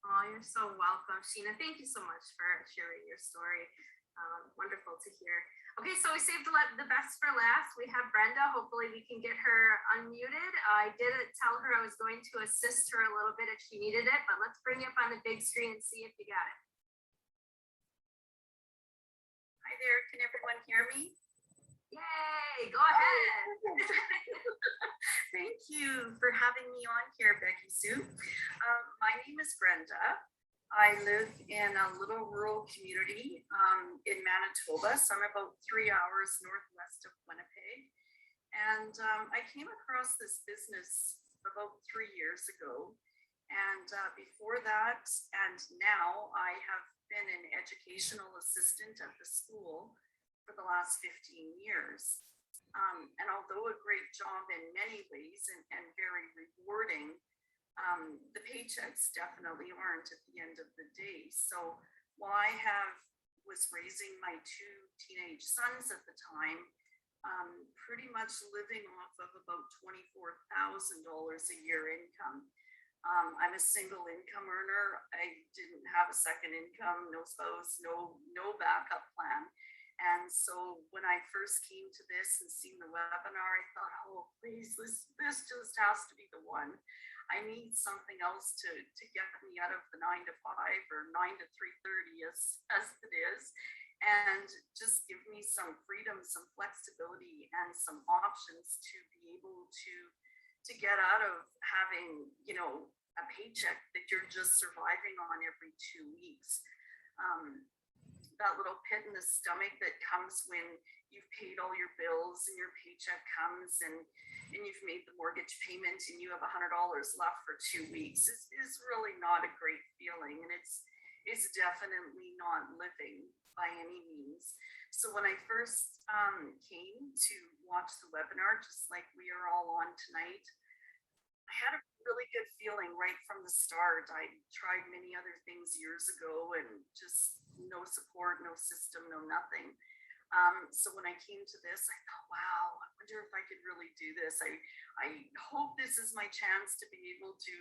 [SPEAKER 1] Oh, you're so welcome, Sheena. Thank you so much for sharing your story. Wonderful to hear. Okay, so we saved the best for last. We have Brenda. Hopefully we can get her unmuted. I did tell her I was going to assist her a little bit if she needed it, but let's bring you up on the big screen and see if you got it.
[SPEAKER 11] Hi there, can everyone hear me?
[SPEAKER 1] Yay, go ahead.
[SPEAKER 11] Thank you for having me on here, Becky Sue. My name is Brenda. I live in a little rural community in Manitoba, so I'm about 3 hours northwest of Winnipeg. And I came across this business about 3 years ago. And before that, and now, I have been an educational assistant at the school for the last 15 years. And although a great job in many ways and very rewarding, the paychecks definitely aren't at the end of the day. So while I have was raising my two teenage sons at the time, pretty much living off of about $24,000 a year income. I'm a single income earner. I didn't have a second income, no spouse, no backup plan. And so when I first came to this and seen the webinar, I thought, oh, please, this just has to be the one. I need something else to get me out of the 9 to 5 or 9 to 3:30 as it is, and just give me some freedom, some flexibility, and some options to be able to get out of having, a paycheck that you're just surviving on every 2 weeks. That little pit in the stomach that comes when you've paid all your bills and your paycheck comes and you've made the mortgage payment and you have $100 left for 2 weeks is really not a great feeling, and it's definitely not living by any means. So when I first came to watch the webinar, just like we are all on tonight, I had a really good feeling right from the start. I tried many other things years ago and just no support, no system, no nothing. So when I came to this, I thought, wow, I wonder if I could really do this. I hope this is my chance to be able to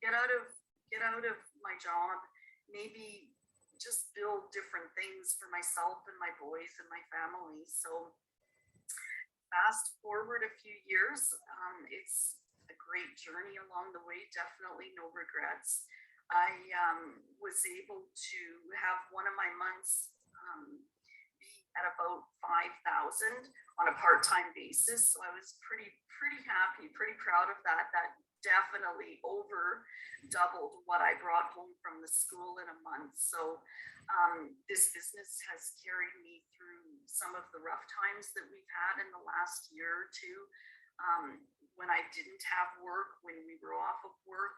[SPEAKER 11] get out of my job, maybe just build different things for myself and my boys and my family. So fast forward a few years, it's a great journey along the way, definitely no regrets. I was able to have one of my months be at about 5,000 on a part-time basis. So I was pretty happy, pretty proud of that. That definitely over doubled what I brought home from the school in a month. So this business has carried me through some of the rough times that we've had in the last year or two. When I didn't have work, when we were off of work,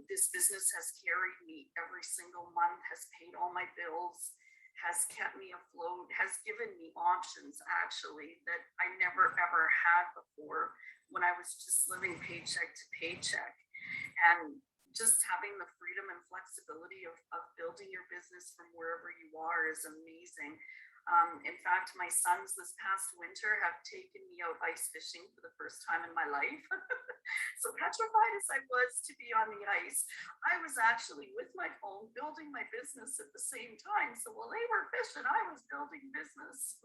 [SPEAKER 11] this business has carried me every single month, has paid all my bills, has kept me afloat, has given me options actually that I never ever had before when I was just living paycheck to paycheck. And just having the freedom and flexibility of building your business from wherever you are is amazing. In fact, my sons this past winter have taken me out ice fishing for the first time in my life. So petrified as I was to be on the ice, I was actually with my phone building my business at the same time. So while they were fishing, I was building business.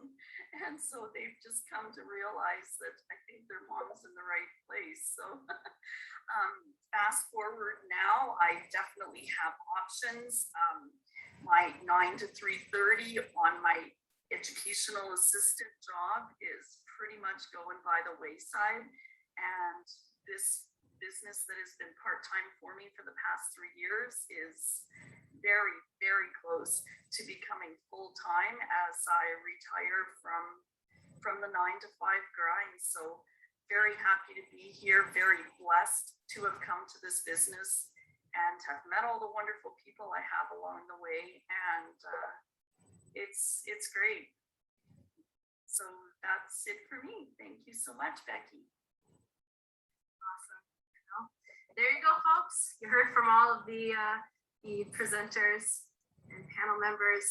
[SPEAKER 11] And so they've just come to realize that I think their mom's in the right place. So fast forward now, I definitely have options. My 9 to 3:30 on my educational assistant job is pretty much going by the wayside, and this business that has been part-time for me for the past 3 years is very, very close to becoming full-time as I retire from the 9 to 5 grind. So very happy to be here, very blessed to have come to this business and have met all the wonderful people I have along the way, and it's great. So that's it for me. Thank you so much, Becky.
[SPEAKER 1] Awesome. Well, there you go, folks. You heard from all of the presenters and panel members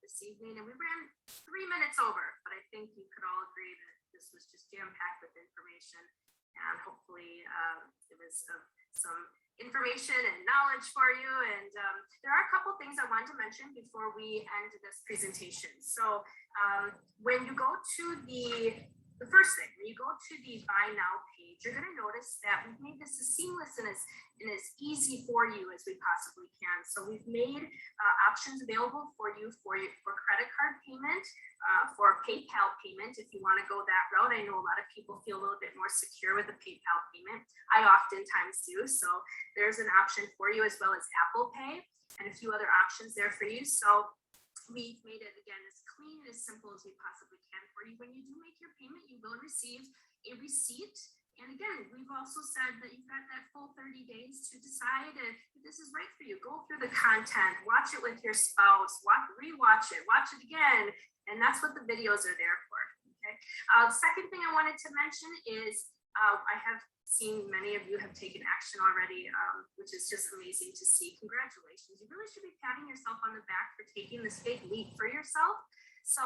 [SPEAKER 1] this evening, and we ran 3 minutes over, but I think you could all agree that this was just jam-packed with information, and hopefully it was some information and knowledge for you. And there are a couple things I wanted to mention before we end this presentation. So when you go to the first thing, when you go to the Buy Now page, you're going to notice that we've made this as seamless and as easy for you as we possibly can. So we've made options available for you for credit card payment, for PayPal payment if you want to go that route. I know a lot of people feel a little bit more secure with a PayPal payment. I oftentimes do. So there's an option for you, as well as Apple Pay and a few other options there for you. So we've made it, again, as clean and as simple as we possibly can for you. When you do make your payment, you will receive a receipt. And again, we've also said that you've got that full 30 days to decide if this is right for you. Go through the content, watch it with your spouse, rewatch it, watch it again. And that's what the videos are there for. Okay. The second thing I wanted to mention is I have seen many of you have taken action already, which is just amazing to see. Congratulations. You really should be patting yourself on the back for taking this big leap for yourself. So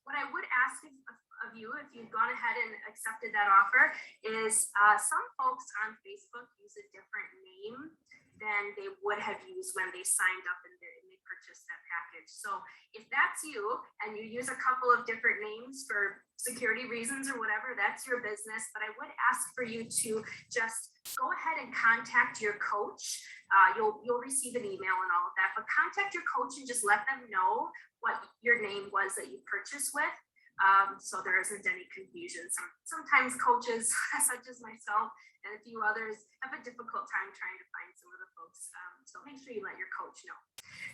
[SPEAKER 1] what I would ask of you, if you've gone ahead and accepted that offer, is some folks on Facebook use a different name than they would have used when they signed up and they purchased that package. So if that's you and you use a couple of different names for security reasons or whatever, that's your business. But I would ask for you to just go ahead and contact your coach. You'll receive an email and all of that, but contact your coach and just let them know what your name was that you purchased with. So there isn't any confusion. Sometimes coaches, such as myself and a few others, have a difficult time trying to find some of the folks. So make sure you let your coach know.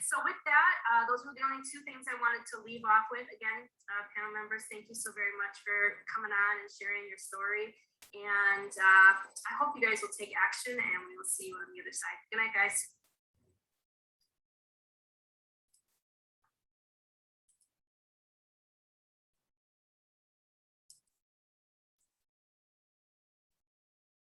[SPEAKER 1] So with that, those were the only two things I wanted to leave off with. Again, panel members, thank you so very much for coming on and sharing your story. And I hope you guys will take action, and we will see you on the other side. Good night, guys.